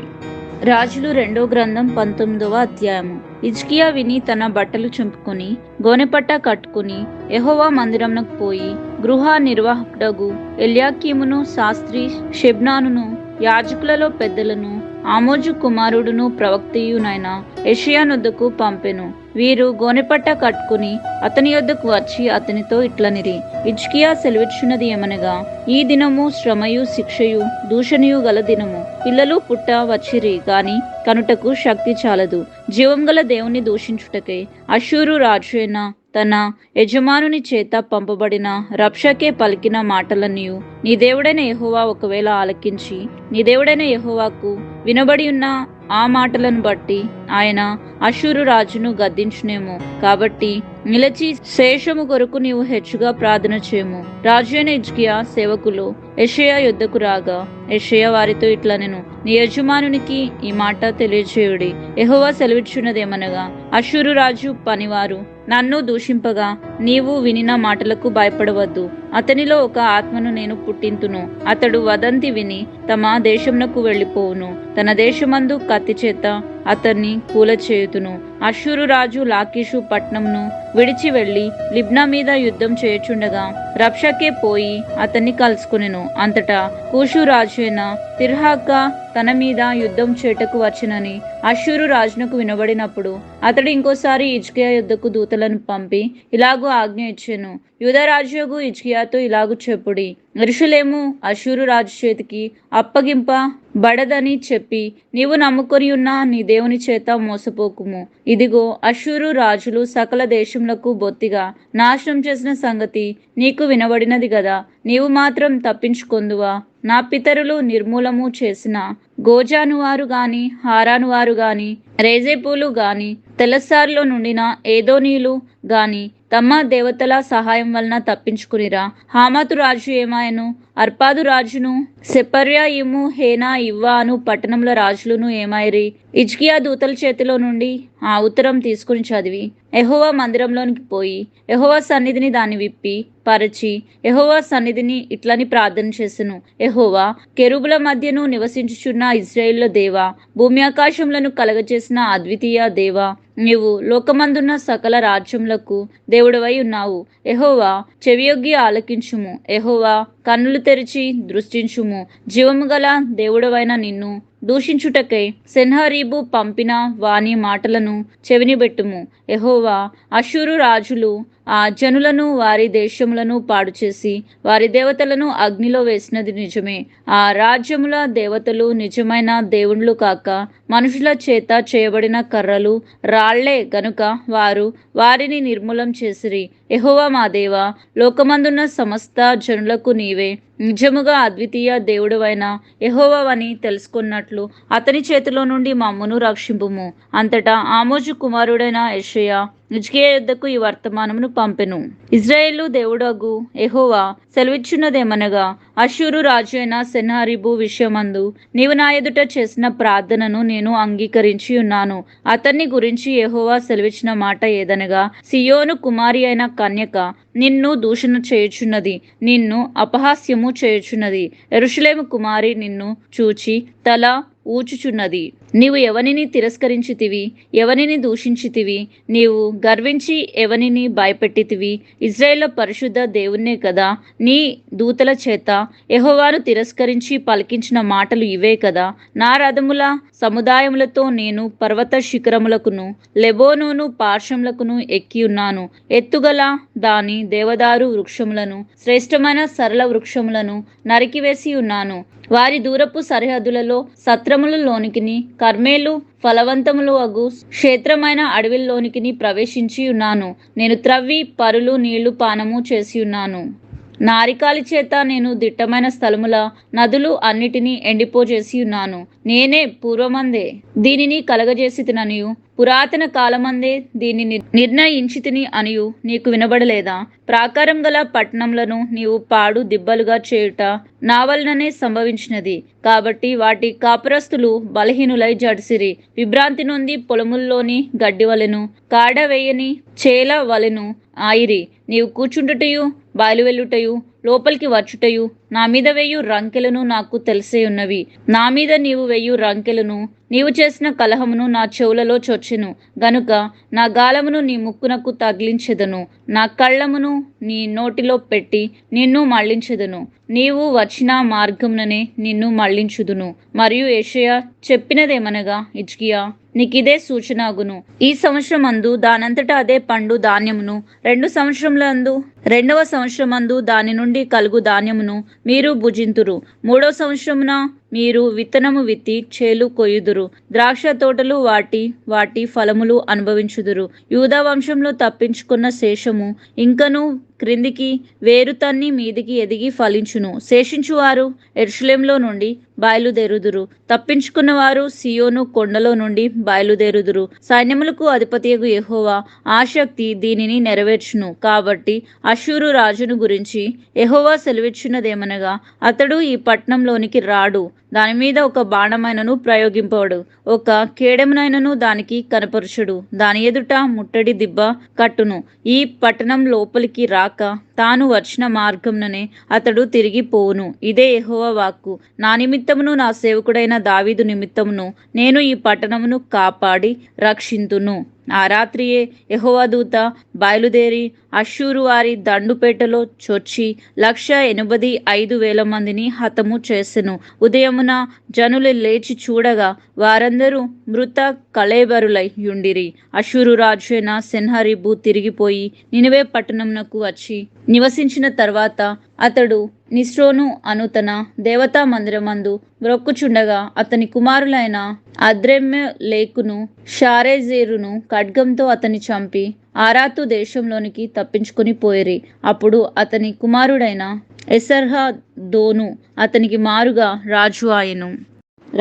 రాజులు 2వ గ్రంథం 19వ అధ్యాయము. హిజ్కియా విని తన బట్టలు చింపుకొని గోనెపట్ట కట్టుకుని యెహోవా మందిరమునకు పోయి గృహ నిర్వాహకుడగు ఎల్యాకీమును, శాస్త్రి షెబ్నానును, యాజకులలో పెద్దలను, ఆమోజు కుమారుడును ప్రవక్తయునైన యెషయా నొద్దకు పంపెను. వీరు గోనెపట్ట కట్టుకుని అతని యొద్దకు వచ్చి అతనితో ఇట్లనిరి, హిజ్కియా సెలవిచ్చున్నది ఏమనగా, ఈ దినము శ్రమయు శిక్షయు దూషణయు గల దినము. పిల్లలు పుట్ట వచ్చిరి గాని కనుటకు శక్తి చాలదు. జీవం గల దేవుని దూషించుటకై అష్షూరు రాజు అయిన తన యజమానుని చేత పంపబడిన రబ్షకే పలికిన మాటలన్నీయు నీ దేవుడైన యెహోవా ఒకవేళ ఆలకించి నీ దేవుడైన యెహోవాకు వినబడి ఉన్న ఆ మాటలను బట్టి ఆయన అష్షూరు రాజును గద్దించునేమో. కాబట్టి నిలచి శేషము కొరకు నీవు హెచ్చుగా ప్రార్థన చేయము. రాజు అయిన హిజ్కియా సేవకులు యెషయా యొద్దకు రాగా యెషయా వారితో ఇట్లనెను, నీ యజమానునికి ఈ మాట తెలియచేయుడి. యెహోవా సెలవిచ్చున్నదేమనగా, అష్షూరు రాజు పనివారు నన్ను దూషింపగా నీవు వినిన మాటలకు భయపడవద్దు. అతనిలో ఒక ఆత్మను నేను పుట్టింతును. అతడు వదంతి విని తమ దేశమునకు వెళ్ళిపోవును. తన దేశమందు కత్తి చేత అతన్ని కూలచేయుతును. అష్షూరు రాజు లాకీషు పట్టణమును విడిచి వెళ్లి లిబ్నా మీద యుద్ధం చేయుచుండగా రబ్షకే పోయి అతన్ని కలుసుకునెను. అంతటా కూషు రాజు అయిన తిర్హాకా తన మీద యుద్ధం చేటకు వచ్చనని అష్షూరు రాజునకు వినబడినప్పుడు అతడు ఇంకోసారి హిజ్కియా యుద్ధకు దూతలను పంపి ఇలాగూ ఆజ్ఞ ఇచ్చెను, యూదారాజుయగు హిజ్కియాతో ఇలాగు చెప్పుడి, యెరూషలేము అష్షూరు రాజు చేతికి అప్పగింపబడదని చెప్పి నీవు నమ్ముకొని ఉన్న నీ దేవుని చేత మోసపోకుము. ఇదిగో అష్షూరు రాజులు సకల దేశములకు బొత్తిగా నాశనం చేసిన సంగతి నీకు వినబడినది గదా. నీవు మాత్రం తప్పించుకొందువా? నా పితరులు నిర్మూలము చేసిన గోజాను వారు గాని, హారాను వారు గాని, రేజేపులు గాని, తెలస్సార్లో నుండిన ఏదోనీలు గాని తమ దేవతల సహాయం వలన తప్పించుకునిరా. హామాతు రాజు ఏమాయను, అర్పాదు రాజును, సెపర్యాయిము, హేనా ఇవ్వా అను పట్టణముల రాజులను ఏమాయిరి. హిజ్కియా దూతల చేతిలో నుండి ఆ ఉత్తరం తీసుకుని చదివి యెహోవా మందిరంలోనికి పోయి యెహోవా సన్నిధిని దాన్ని విప్పి పరచి యెహోవా సన్నిధిని ఇట్లని ప్రార్థన చేసెను, యెహోవా కెరూబుల మధ్యను నివసించుచున్న ఇశ్రాయేలు దేవా, భూమి ఆకాశములను కలగచేసిన అద్వితీయ దేవా, నీవు లోకమందున్న సకల రాజ్యములకు దేవుడవై ఉన్నావు. యెహోవా చెవియొగ్గి ఆలకించుము. యెహోవా కన్నులు తెరిచి దృష్టించుము. జీవము గల దేవుడవైన నిన్ను దూషించుటకై సెన్హరీబు పంపిన వాని మాటలను చెవినిబెట్టుము. యెహోవా అష్షూరు రాజులు ఆ జనులను వారి దేశములను పాడు చేసి వారి దేవతలను అగ్నిలో వేసినది నిజమే. ఆ రాజ్యముల దేవతలు నిజమైన దేవుళ్ళు కాక మనుషుల చేత చేయబడిన కర్రలు రాళ్లే గనుక వారు వారిని నిర్మూలం చేసిరి. యెహోవా మా దేవా, లోకమందున్న సమస్త జనులకు నీవే నిజముగా అద్వితీయ దేవుడవైన యెహోవావని తెలుసుకున్నట్లు అతని చేతిలో నుండి మమ్మును రక్షింపుము. అంతటా ఆమోజు కుమారుడైన యెషయా హిజ్కియా యుద్ధకు ఈ వర్తమానమును పంపెను. ఇజ్రాయేలు దేవుడగు యెహోవా సెలవిచ్చున్నదేమనగా, అష్షూరు రాజు అయిన సెన్హరీబు విషయమందు నీవు నా ఎదుట చేసిన ప్రార్థనను నేను అంగీకరించి ఉన్నాను. అతన్ని గురించి యెహోవా సెలవిచ్చిన మాట ఏదనగా, సియోను కుమారి అయిన కన్యక నిన్ను దూషణ చేయుచున్నది, నిన్ను అపహాస్యము చేయుచున్నది. యెరూషలేము కుమారి నిన్ను చూచి తల ఊచుచున్నది. నీవు ఎవనిని తిరస్కరించితివి, ఎవనిని దూషించితివి? నీవు గర్వించి ఎవనిని భయపెట్టితివి? ఇశ్రాయేలు పరిశుద్ధ దేవుణ్ణే కదా. నీ దూతల చేత యెహోవాను తిరస్కరించి పలికించిన మాటలు ఇవే కదా. నా రథముల సముదాయములతో నేను పర్వత శిఖరములకును లెబోనోను పార్శ్వములకును ఎక్కి ఉన్నాను. ఎత్తుగల దాని దేవదారు వృక్షములను శ్రేష్టమైన సరళ వృక్షములను నరికివేసి ఉన్నాను. వారి దూరపు సరిహద్దులలో సత్రములలోనికిని కర్మేలు ఫలవంతములు అగు క్షేత్రమైన అడవిలోనికిని ప్రవేశించి ఉన్నాను. నేను త్రవ్వి పరులు నీళ్లు పానము చేసి ఉన్నాను. నారికాలి చేత నేను దిట్టమైన స్థలముల నదులు అన్నిటినీ ఎండిపోజేసి ఉన్నాను. నేనే పూర్వమందే దీనిని కలగజేసి తిననియు పురాతన కాలమందే దీనిని నిర్ణయించి తిని అనియు నీకు వినబడలేదా? ప్రాకారం గల పట్టణంలను నీవు పాడు దిబ్బలుగా చేయుట నా వలననే సంభవించినది. కాబట్టి వాటి కాపురస్తులు బలహీనులై జడిసిరి. విభ్రాంతి నొంది పొలముల్లోని గడ్డి వలెను కాడవేయని చేల వలెను ఆయిరి. నీవు కూర్చుండుటయు బయలువెళ్ళుటయు లోపలికి వచ్చుటయు నా మీద వేయు రంకెలను నాకు తెలిసే ఉన్నవి. నా మీద నీవు వేయు రంకెలను నీవు చేసిన కలహమును నా చెవులలో చొచ్చెను గనుక నా గాలమును నీ ముక్కునకు తగిలించెదను, నా కళ్ళమును నీ నోటిలో పెట్టి నిన్ను మళ్లించెదను. నీవు వచ్చిన మార్గముననే నిన్ను మళ్లించుదును. మరియు యెషయా చెప్పినదేమనగా, హిజ్కియా నీకిదే సూచన అగును. ఈ సంవత్సరమందు దానంతటా అదే పండు ధాన్యమును, 2 సంవత్సరములందు 2వ సంవత్సరమందు దాని నుండి కలుగు ధాన్యమును మీరు భుజింతురు. 3వ సంవత్సరమున మీరు విత్తనము విత్తి చేలు కొయ్యుదురు. ద్రాక్ష తోటలు వాటి ఫలములు అనుభవించుదురు. యూదా వంశంలో తప్పించుకున్న శేషము ఇంకను క్రిందికి వేరు తన్ని మీదికి ఎదిగి ఫలించును. శేషించువారు యెరూషలేములో నుండి బయలుదేరుదురు. తప్పించుకున్నవారు సియోను కొండలో నుండి బయలుదేరుదురు. సైన్యములకు అధిపతియగు యెహోవా ఆసక్తి దీనిని నెరవేర్చును. కాబట్టి అష్షూరు రాజును గురించి యెహోవా సెలవిచ్చినదేమనగా, అతడు ఈ పట్టణంలోనికి రాడు, దాని మీద ఒక బాణమైనను ప్రయోగింపడు, ఒక కేడెమునైనను దానికి కనపరచుడు. దాని ఎదుట ముట్టడి దిబ్బ కట్టును. ఈ పట్టణం లోపలికి రాక తాను వచ్చిన మార్గంననే అతడు తిరిగి పోవును. ఇదే యెహోవా వాక్కు. నా నిమిత్తమును నా సేవకుడైన దావీదు నిమిత్తమును నేను ఈ పట్టణమును కాపాడి రక్షింతును. ఆ రాత్రియే యెహోవా దూత బయలుదేరి అష్షూరు వారి దండుపేటలో చొచ్చి 185,000 మందిని హతము చేసెను. ఉదయమున జనులు లేచి చూడగా వారందరూ మృత కళేబరులై యుండిరి. అష్షూరు రాజు అయిన సెన్హరీబు తిరిగిపోయి నినివే పట్టణమునకు వచ్చి నివసించిన తర్వాత అతడు నిస్రోను అను తన దేవతా మందిరమందు మ్రొక్కుచుండగా అతని కుమారులైన అద్రెమ్మెలెకును షారెజేరును ఖడ్గంతో అతని చంపి ఆరాతు దేశంలోనికి తప్పించుకొని పోయిరి. అప్పుడు అతని కుమారుడైన ఎసర్హదోను అతనికి మారుగా రాజు ఆయను.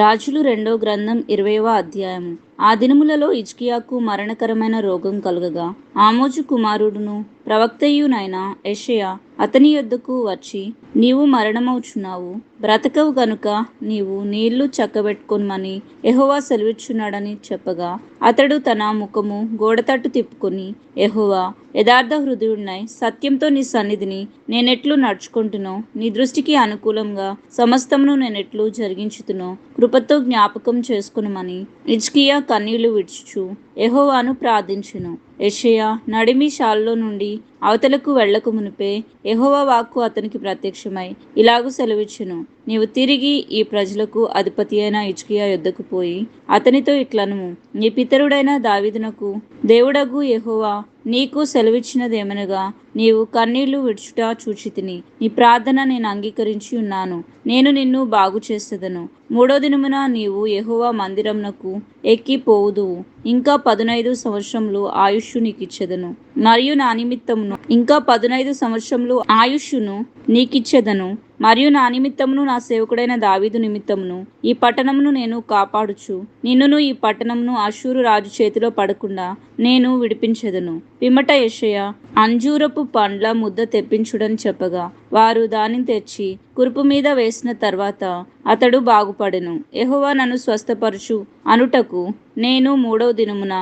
రాజులు 2వ గ్రంథం 20వ అధ్యాయము. ఆ దినములలో హిజ్కియాకు మరణకరమైన రోగం కలుగగా ఆమోజు కుమారుడును ప్రవక్తయునైన యెషయా అతని యొద్దకు వచ్చి, నీవు మరణమవుచున్నావు, బ్రతకవు గనుక నీవు నీళ్లు చక్కబెట్టుకొనుమని యెహోవా సెలవిచ్చున్నాడని చెప్పగా అతడు తన ముఖము గోడతట్టు తిప్పుకొని, యెహోవా యథార్థ హృదయుడినై సత్యంతో నీ సన్నిధిని నేనెట్లు నడుచుకుంటునో, నీ దృష్టికి అనుకూలంగా సమస్తమును నేనెట్లు జరిగించుతునో కృపతో జ్ఞాపకం చేసుకునమని హిజ్కియా కన్నీళ్లు విడుచుచు యెహోవాను ప్రార్థించెను. యెషయా నడిమి షాల్లో నుండి అవతలకు వెళ్ళక మునిపే యెహోవా వాక్కు అతనికి ప్రత్యక్షమై ఇలాగు సెలవిచ్చెను, నీవు తిరిగి ఈ ప్రజలకు అధిపతి అయిన హిజ్కియా యొద్దకు పోయి అతనితో ఇట్లనుము, నీ పితరుడైన దావీదునకు దేవుడగు యెహోవా నీకు సెలవిచ్చినదేమనగా, నీవు కన్నీళ్లు విడుచుట చూచితిని, నీ ప్రార్థన నేను అంగీకరించి ఉన్నాను, నేను నిన్ను బాగు చేసేదను. 3వ దినమున నీవు యెహోవా మందిరమునకు ఎక్కి పోవుదువు. ఇంకా 15 సంవత్సరములు ఆయుష్షు నీకిచ్చెదను, మరియు నా నిమిత్తమును ఇంకా 15 సంవత్సరములు ఆయుష్షును నీకిచ్చెదను, మరియు నా నిమిత్తమును నా సేవకుడైన దావీదు నిమిత్తమును ఈ పట్టణమును నేను కాపాడుచు నిన్నును ఈ పట్టణమును అష్షూరు రాజు చేతిలో పడకుండా నేను విడిపించెదను. పిమ్మట యెషయా అంజూరపు పండ్ల ముద్ద తెప్పించుడని చెప్పగా వారు దానిని తెచ్చి కురుపు మీద వేసిన తర్వాత అతడు బాగుపడెను. యెహోవా నన్ను స్వస్థపరచు అనుటకు నేను 3వ దినమున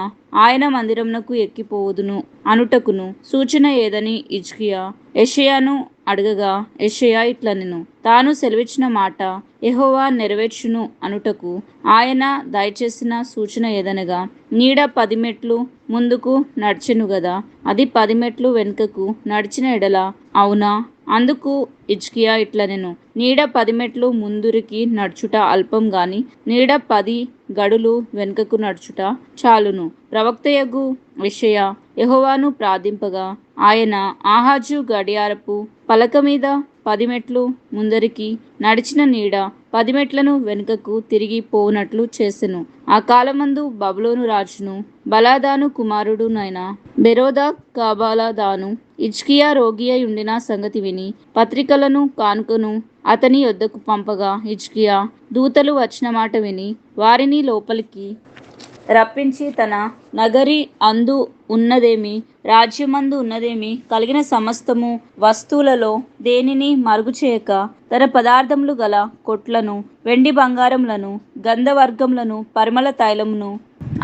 ఆయన మందిరమునకు ఎక్కిపోవుదును అనుటకును సూచన ఏదని హిజ్కియా యెషయాను అడగగా యెషయా ఇట్లనెను, తాను సెలవిచ్చిన మాట యెహోవా నెరవేర్చును అనుటకు ఆయన దయచేసిన సూచన ఏదనగా, నీడ 10 మెట్లు ముందుకు నడిచెను గదా, అది 10 మెట్లు వెనుకకు నడిచిన ఎడల అవునా? అందుకు హిజ్కియా ఇట్లనెను, నీడ 10 మెట్లు ముందురికి నడుచుట అల్పం గాని నీడ 10 గడులు వెనుకకు నడుచుట చాలును. ప్రవక్తయగు యెషయా యెహోవాను ప్రార్థింపగా, ఆయన ఆహాజు గడియారపు పలక మీద 10 మెట్లు ముందరికి నడిచిన నీడ 10 మెట్లను వెనుకకు తిరిగి పోవునట్లు చేసెను. ఆ కాలమందు బబులోను రాజును బలాదాను కుమారుడునైన బెరోదాక్ కాబాలదాను హిజ్కియా రోగి అయి ఉండిన సంగతి విని పత్రికలను కానుకను అతని యొద్దకు పంపగా, హిజ్కియా దూతలు వచ్చిన మాట విని వారిని లోపలికి రప్పించి తన నగరి అందు ఉన్నదేమి, రాజ్యమందు ఉన్నదేమి, కలిగిన సమస్తము వస్తువులలో దేనిని మరుగు చేయక తన పదార్థములు గల కొట్లను, వెండి బంగారములను, గంధవర్గములను, పరిమళ తైలమును,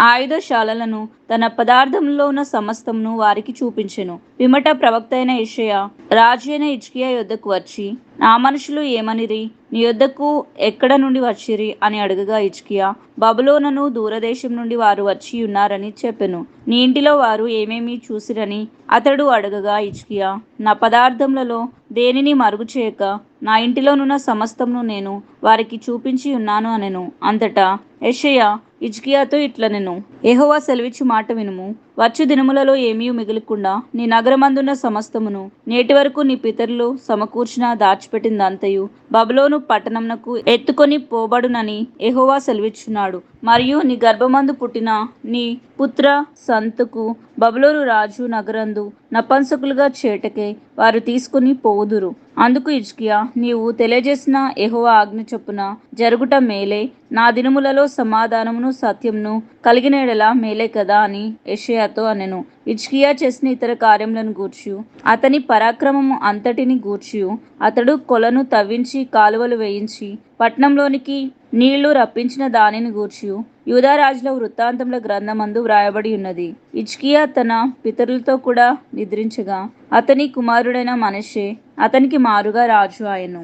ఆయుధశాలలను, తన పదార్థములలో ఉన్న సమస్తమును వారికి చూపించెను. పిమ్మట ప్రవక్త అయిన యెషయా రాజు అయిన హిజ్కియా యొద్దకు వచ్చి, ఆ మనుషులు ఏమనిరి? నీ యొద్దకు ఎక్కడ నుండి వచ్చిరి అని అడగగా, హిజ్కియా బబులోనును దూరదేశం నుండి వారు వచ్చి ఉన్నారని చెప్పెను. నీ ఇంటిలో వారు ఏమేమి చూసిరని అతడు అడగగా, హిజ్కియా నా పదార్థములలో దేనిని మరుగు చేయక నా ఇంటిలోనున్న సమస్తమును నేను వారికి చూపించి ఉన్నాను అనెను. అంతటా యెషయా హిజ్కియాతో ఇట్లనెను, యెహోవా సెలవిచ్చు మాట వినుము. వచ్చు దినములలో ఏమీ మిగలకుండా నీ నగరమందున్న సమస్తమును నేటి వరకు నీ పితరులు సమకూర్చిన దాచిపెట్టిందంతయు బబులోను పట్టణంనకు ఎత్తుకొని పోబడునని యెహోవా సెలవిచ్చున్నాడు. మరియు నీ గర్భమందు పుట్టిన నీ పుత్ర సంతకు బబులోను రాజు నగరందు నపంసకులుగా చేటకే వారు తీసుకుని పోవుదురు. అందుకు హిజ్కియా, నీవు తెలియజేసిన యెహోవా ఆజ్ఞ చొప్పున జరుగుట మేలే. నా దినములలో సమాధానమును సత్యమును కలిగిన ఎడల మేలే కదా అని యెషయాతో అనెను. హిజ్కియా చేసిన ఇతర కార్యములను గూర్చియు అతని పరాక్రమము అంతటిని గూర్చియు అతడు కొలను తవ్వించి కాలువలు వేయించి పట్టణంలోనికి నీళ్లు రప్పించిన దానిని గూర్చియు యూదారాజుల వృత్తాంతముల గ్రంథమందు వ్రాయబడి ఉన్నది. హిజ్కియా తన పితరులతో కూడా నిద్రించగా అతని కుమారుడైన మనష్షే అతనికి మారుగా రాజు ఆయను.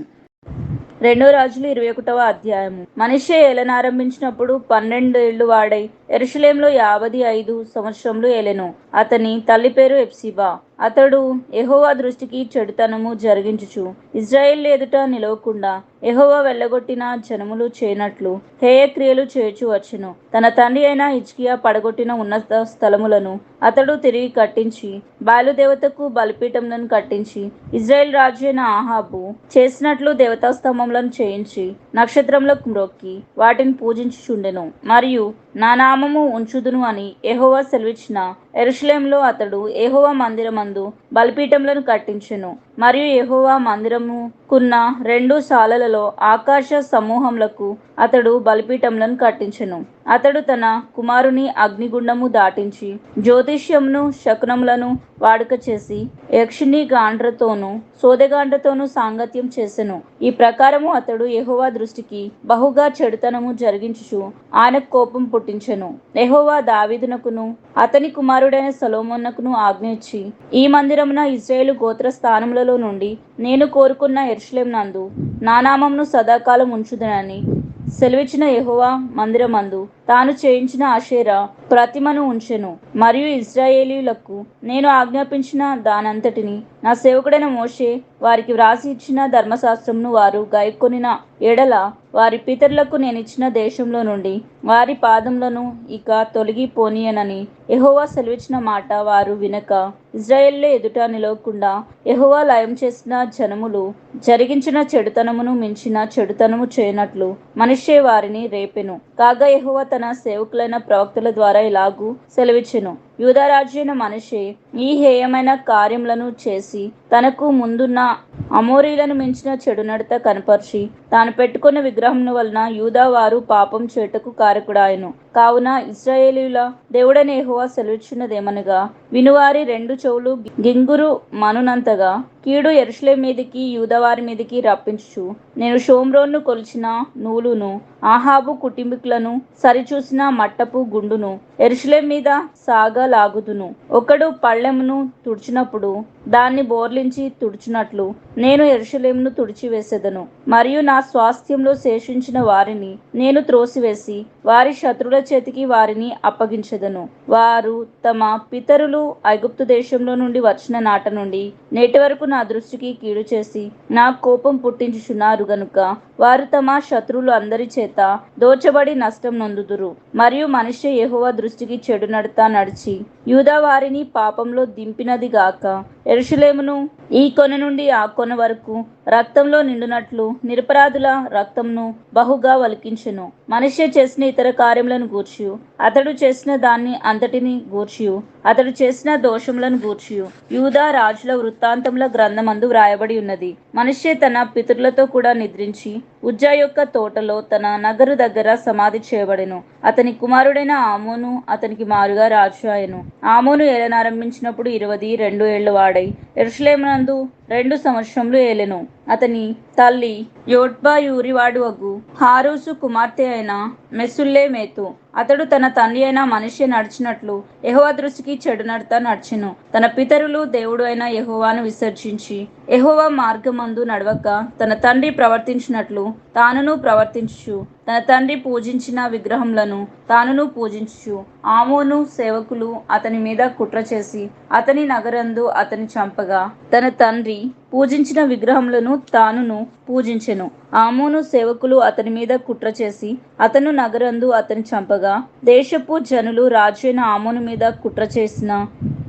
2 రాజులు 21వ అధ్యాయము. మనష్షే ఏలనారంభించినప్పుడు 12 ఏళ్లు వాడై యెరూషలేములో 55 సంవత్సరములు ఏలెను. అతని తల్లి పేరు హెప్సిబా. అతడు యెహోవా దృష్టికి చెడుతనము జరిగించుచు ఇశ్రాయేలు ఎదుట నిలవకుండా యెహోవా వెళ్ళగొట్టిన జనములు చేయనట్లు హేయ క్రియలు చేయుచు వచ్చెను. తన తండ్రి అయిన హిజ్కియా పడగొట్టిన ఉన్నత స్థలములను అతడు తిరిగి కట్టించి బయలుదేవతకు బలిపీఠములను కట్టించి ఇశ్రాయేలు రాజు అయిన ఆహాబు చేసినట్లు దేవతాస్తంభములను చేయించి నక్షత్రములకు మ్రొక్కి వాటిని పూజించుచుండెను. మరియు నా నామము ఉంచుదును అని యెహోవా సెలవిచ్చిన యెరూషలేములో అతడు యెహోవా మందిరమందు బలిపీఠములను కట్టించెను. మరియు యెహోవా మందిరముకున్న 2 సాలలలో ఆకాశ సమూహములకు అతడు బలిపీఠములను కట్టించెను. అతడు తన కుమారుని అగ్నిగుండము దాటించి జ్యోతిష్యమును శకునములను వాడుక చేసి యక్షిణి గాండ్రతోనూ సోదెగాండ్రతోనూ సాంగత్యం చేసెను. ఈ ప్రకారము అతడు యెహోవా దృష్టికి బహుగా చెడుతనము జరిగించుచు ఆయనకు కోపం పుట్టించెను. యెహోవా దావీదునకును అతని కుమారుడైన సొలొమోనునకును ఆజ్ఞ ఇచ్చి, ఈ మందిరమున ఇశ్రాయేలు గోత్ర స్థానములలో నుండి నేను కోరుకున్న యెరూషలేము నందు నా నామమును సదాకాలం ఉంచుదునని సెలవిచ్చిన యెహోవా మందిరమందు తాను చేయించిన అషేరా ప్రతిమను ఉంచెను. మరియు ఇశ్రాయేలీయులకు నేను ఆజ్ఞాపించిన దానంతటిని నా సేవకుడైన మోషే వారికి వ్రాసి ఇచ్చిన ధర్మశాస్త్రమును వారు గైకొనిన ఎడల వారి పితరులకు నేనిచ్చిన దేశంలో నుండి వారి పాదములను ఇక తొలగిపోనీయనని యెహోవా సెలవిచ్చిన మాట వారు వినక ఇశ్రాయేలు ఎదుట నిలవకుండా యెహోవా లయం చేసిన జనములు జరిగించిన చెడుతనమును మించిన చెడుతనము చేయనట్లు మనష్షే వారిని రేపెను. కాగా యెహోవా తన సేవకులైన ప్రవక్తల ద్వారా ఇలాగూ సెలవిచ్చెను, యూదారాజు అయిన మనష్షే ఈ హేయమైన కార్యములను చేసి తనకు ముందున్న అమోరీలను మించిన చెడు నడత కనపరిచి తాను పెట్టుకున్న విగ్రహముల వలన యూదా వారు పాపం చేయుటకు కారకుడాయెను. కావున ఇశ్రాయేలీయుల దేవుడైన యెహోవా సెలవిచ్చినదేమనగా, వినువారి 2 చెవులు గింగురు మనునంతగా కీడు యెరూషలేము మీదికి యూదావారి మీదికి రప్పించుచు నేను షోమ్రోను కొలిచిన నూలును ఆహాబు కుటుంబీకులను సరిచూసిన మట్టపు గుండును యెరూషలేము మీద సాగలాగుదును. ఒకడు పళ్ళెమును తుడిచినప్పుడు దాన్ని బోర్లించి తుడుచునట్లు నేను యెరూషలేమును తుడిచివేసెదను. మరియు నా స్వాస్థ్యంలో శేషించిన వారిని నేను త్రోసివేసి వారి శత్రువుల చేతికి వారిని అప్పగించెదను. వారు తమ పితరులు ఐగుప్తు దేశంలో నుండి వచ్చిన నాట నుండి నేటి వరకు నా దృష్టికి కీడు చేసి నా కోపం పుట్టించుచున్నారు గనుక వారు తమ శత్రువులు అందరి చేత దోచబడి నష్టం నొందుదురు. మరియు మనిషి యెహోవా దృష్టికి చెడు నడత నడిచి యూదా వారిని పాపంలో దింపినది గాక యెరూషలేమును ఈ కొన నుండి ఆ కొన వరకు రక్తంలో నిండునట్లు నిరపరాధుల రక్తంను బహుగా వలికించెను. మనిషి చేసిన ఇతర కార్యములను గూర్చియు అతడు చేసిన దాన్ని అంతటిని గూర్చియు అతడు చేసిన దోషములను గూర్చియు యూదా రాజుల వృత్తాంతముల గ్రంథమందు వ్రాయబడి ఉన్నది. మనిషి తన పితరులతో కూడా నిద్రించి ఉజ్జా యొక్క తోటలో తన నగరు దగ్గర సమాధి చేయబడెను. అతని కుమారుడైన ఆమోను అతనికి మారుగా రాజు ఆయను. ఆమోను ఏలనారంభించినప్పుడు 22 ఏళ్ల వాడై యెరూషలేమునందు 2 సంవత్సరములు ఏలెను. అతని తల్లి యోట్బా యూరివాడు అగు హారూసు కుమార్తె అయిన మెసుల్లేమేతు. అతడు తన తండ్రి అయిన మనిషి నడిచినట్లు యెహోవా దృష్టికి చెడు నడత నడిచెను. తన పితరులు దేవుడు అయిన యెహోవాను విసర్జించి యెహోవా మార్గమందు నడవక తన తండ్రి ప్రవర్తించినట్లు తానును ప్రవర్తించుచు తన తండ్రి పూజించిన విగ్రహములను తానును పూజించుచు ఆమోను సేవకులు అతని మీద కుట్ర చేసి అతని నగరందు అతని చంపగా తన తండ్రి పూజించిన విగ్రహములను తానును పూజించెను. ఆమోను సేవకులు అతని మీద కుట్ర చేసి అతను నగరందు అతని చంపగా దేశపు జనులు రాజు అయిన ఆమోను మీద కుట్ర చేసిన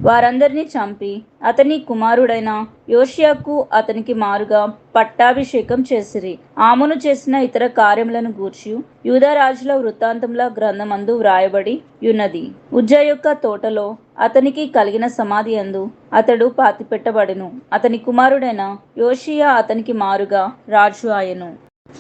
వారందరినీ చంపి అతని కుమారుడైన యోషియాకు అతనికి మారుగా పట్టాభిషేకం చేసిరి. ఆమోను చేసిన ఇతర కార్యములను గూర్చి యూదా రాజుల వృత్తాంతముల గ్రంథమందు వ్రాయబడి యున్నది. ఉజ్జా యొక్క తోటలో అతనికి కలిగిన సమాధి యందు అతడు పాతిపెట్టబడెను. అతని కుమారుడైన యోషియా అతనికి మారుగా రాజు ఆయను.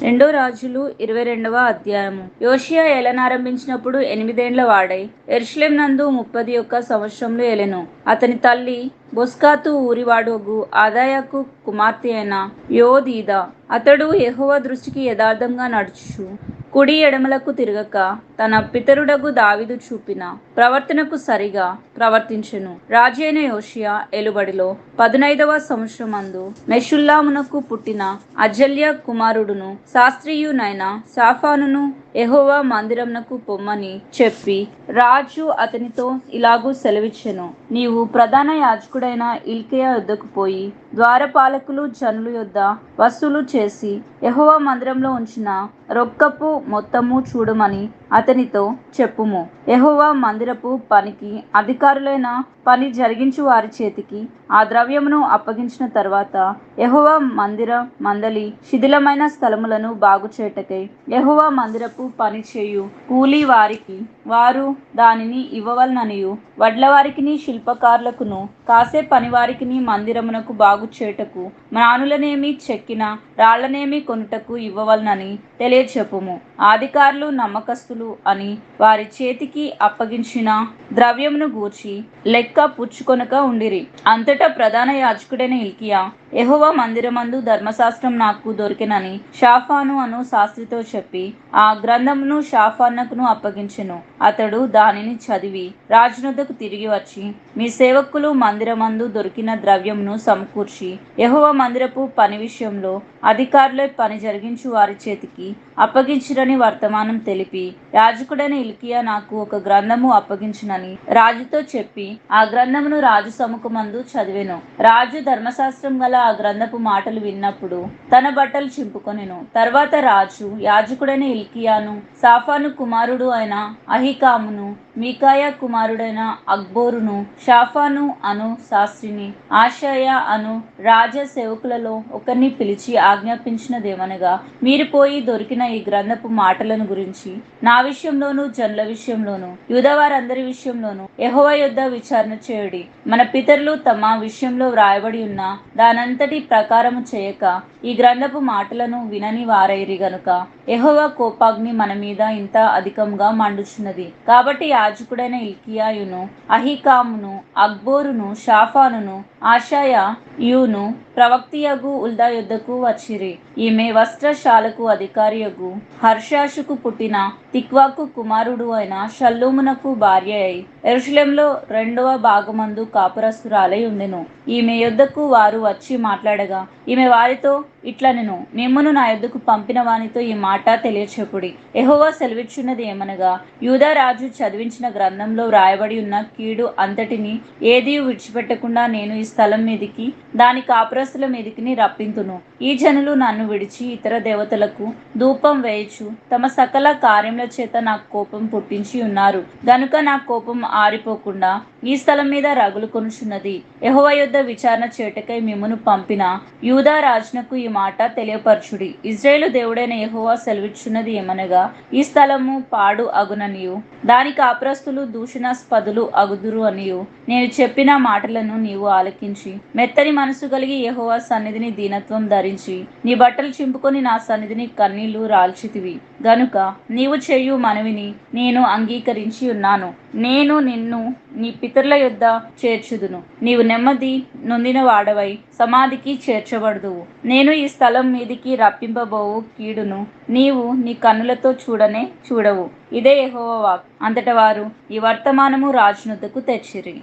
2 రాజులు 22వ అధ్యాయము. యోషియా ఏలనారంభించినప్పుడు 8 ఏండ్ల వాడై యెరూషలేము నందు 31 సంవత్సరములు ఏలెను. అతని తల్లి బొస్కాతు ఊరివాడొగు అదాయాకు కుమార్తె అయిన యోదీదా. అతడు యెహోవా దృష్టికి యథార్థంగా నడుచుచు కుడి ఎడమలకు తిరగక తన పితరుడగు దావీదు చూపిన ప్రవర్తనకు సరిగా ప్రవర్తించెను. రాజు అయిన యోషియా ఏలుబడిలో 15వ సంవత్సరమందు మెషుల్లామునకు పుట్టిన అజల్య కుమారుడును శాస్త్రీయునైన షాఫానును యెహోవా మందిరమునకు పొమ్మని చెప్పి రాజు అతనితో ఇలాగూ సెలవిచ్చెను. నీవు ప్రధాన యాజకుడైన హిల్కీయా యొద్దకు పోయి ద్వారపాలకులు జనుల యొద్ద వసూలు చేసి యెహోవా మందిరంలో ఉంచిన రొక్కపు మొత్తము చూడమని అతనితో చెప్పుము. యెహోవా మందిరపు పనికి అధికారులైన పని జరిగించు వారి చేతికి ఆ ద్రవ్యమును అప్పగించిన తర్వాత యెహోవా మందిర మందలి శిథిలమైన స్థలములను బాగు చేయుటకై యెహోవా మందిరపు పని చేయు కూలి వారికి వారు దానిని ఇవ్వవలననియు వడ్లవారికిని శిల్పకారులకును కాసే పనివారికిని మందిరమునకు బాగు చేయుటకు మ్రానులనేమి చెక్కిన రాళ్లనేమి కొనుటకు ఇవ్వవలనని తెలియచెప్పుము. అధికారులు నమ్మకస్తులు అని వారి చేతికి అప్పగించిన ద్రవ్యమును గూర్చి లెక్క పుచ్చుకొనక ఉండిరి. అంతటా ప్రధాన యాజకుడైన హిల్కీయా యెహోవా మందిరమందు ధర్మశాస్త్రం నాకు దొరికెనని షాఫాను అను శాస్త్రితో చెప్పి ఆ గ్రంథమును షాఫానుకును అప్పగించెను. అతడు దానిని చదివి రాజునొద్దకు తిరిగి వచ్చి మీ సేవకులు మందిరమందు దొరికిన ద్రవ్యమును సమకూర్చి యెహోవా మందిరపు పని విషయంలో అధికారులే పని జరిగించు వారి చేతికి అప్పగించిరని వర్తమానం తెలిపి యాజకుడైన హిల్కీయా నాకు ఒక గ్రంథము అప్పగించునని రాజుతో చెప్పి ఆ గ్రంథమును రాజు సముఖమందు చదివెను. రాజు ధర్మశాస్త్రం గల ఆ గ్రంథపు మాటలు విన్నప్పుడు తన బట్టలు చింపుకొనెను. తర్వాత రాజు యాజకుడైన హిల్కీయాను షాఫాను కుమారుడు అయిన అహికామును మీకాయా కుమారుడైన అక్బోరును షాఫాను అను శాస్త్రిని ఆషాయ అను రాజ సేవకులలో ఒకరిని పిలిచి ఆజ్ఞాపించినదేమనగా మీరు పోయి దొరికిన ఈ గ్రంథపు మాటలను గురించి నా విషయంలోను జనుల విషయంలోను యూదావారందరి విషయంలోను యెహోవా యొద్ద విచారణ చేయుడి. మన పితరులు తమ విషయంలో వ్రాయబడి ఉన్న దానంతటి ప్రకారము చేయక ఈ గ్రంథపు మాటలను వినని వారైరి గనుక యెహోవా కోపాగ్ని మన మీద ఇంత అధికంగా మండుచున్నది. కాబట్టి యాజకుడైన హిల్కీయాయును అహికామును అక్బోరును షాఫానును ఆషాయయును ప్రవక్తియగు ఉల్దా యుద్ధకు వచ్చిరి. ఈమె వస్త్రశాలకు అధికారియగు హర్షాషుకు పుట్టిన తిక్వాకు కుమారుడు అయిన షల్లూమునకు భార్య అయి యెరూషలేములో 2వ భాగమందు కాపురస్తురాలై ఉండెను. ఈమె యొద్దకు వారు వచ్చి మాట్లాడగా ఈమె వారితో ఇట్లనెను, మిమ్మును నా యొద్దకు పంపిన వానితో ఈ మాట తెలియచెప్పుడి. యెహోవా సెలవిచ్చున్నది ఏమనగా, యూదా రాజు చదివించిన గ్రంథంలో వ్రాయబడి ఉన్న కీడు అంతటిని ఏదియూ విడిచిపెట్టకుండా నేను ఈ స్థలం మీదికి దాని కాపురస్తుల మీదికి రప్పింతును. ఈ జనులు నన్ను విడిచి ఇతర దేవతలకు ధూపం వేయుచు తమ సకల కార్యముల చేత నాకు కోపం పుట్టించి ఉన్నారు గనుక నా కోపం ఆరిపోకుండా ఈ స్థలం మీద రగులు కొనుచున్నది. యెహోవా యొద్ద విచారణ చేయుటకై మిమ్మును పంపిన యూదా రాజునకు ఈ మాట తెలియపరచుడి. ఇశ్రాయేలు దేవుడైన యెహోవా సెలవిచ్చున్నది ఏమనగా, ఈ స్థలము పాడు అగుననియు దాని కాపురస్తులు దూషణాస్పదులు అగుదురు అనియు నేను చెప్పిన మాటలను నీవు ఆలకించి మెత్తని మనసు కలిగి యెహోవా సన్నిధిని దీనత్వం ధరించి నీ బట్టలు చింపుకొని నా సన్నిధిని కన్నీళ్లు రాల్చితివి గనుక నీవు చేయు మనవిని నేను అంగీకరించి ఉన్నాను. నేను నిన్ను నీ పితరుల యొద్ద చేర్చుదును. నీవు నెమ్మది నొందిన వాడవై సమాధికి చేర్చబడుదువు. నేను ఈ స్థలం మీదికి రప్పింపబోవు కీడును నీవు నీ కన్నులతో చూడనే చూడవు. ఇదే యెహోవా వాక్కు. అంతట వారు ఈ వర్తమానము రాజునొద్దకు తెచ్చిరి.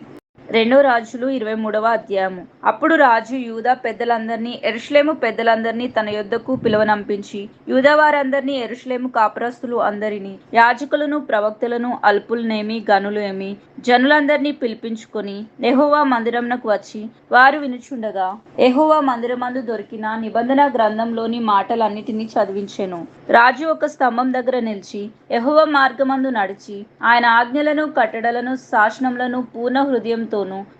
2 రాజులు 23వ అధ్యాయము. అప్పుడు రాజు యూదా పెద్దలందరినీ యెరూషలేము పెద్దలందరినీ తన యొద్దకు పిలువనంపించి యూదా వారందరినీ యెరూషలేము కాపురస్తులు అందరినీ యాజకులను ప్రవక్తలను అల్పులనేమి గనులు ఏమి జనులందరినీ పిలిపించుకొని యెహోవా మందిరమునకు వచ్చి వారు వినుచుండగా యెహోవా మందిరమందు దొరికిన నిబంధన గ్రంథంలోని మాటలన్నిటినీ చదివించెను. రాజు ఒక స్తంభం దగ్గర నిలిచి యెహోవా మార్గమందు నడిచి ఆయన ఆజ్ఞలను కట్టడలను శాసనములను పూర్ణ హృదయంతో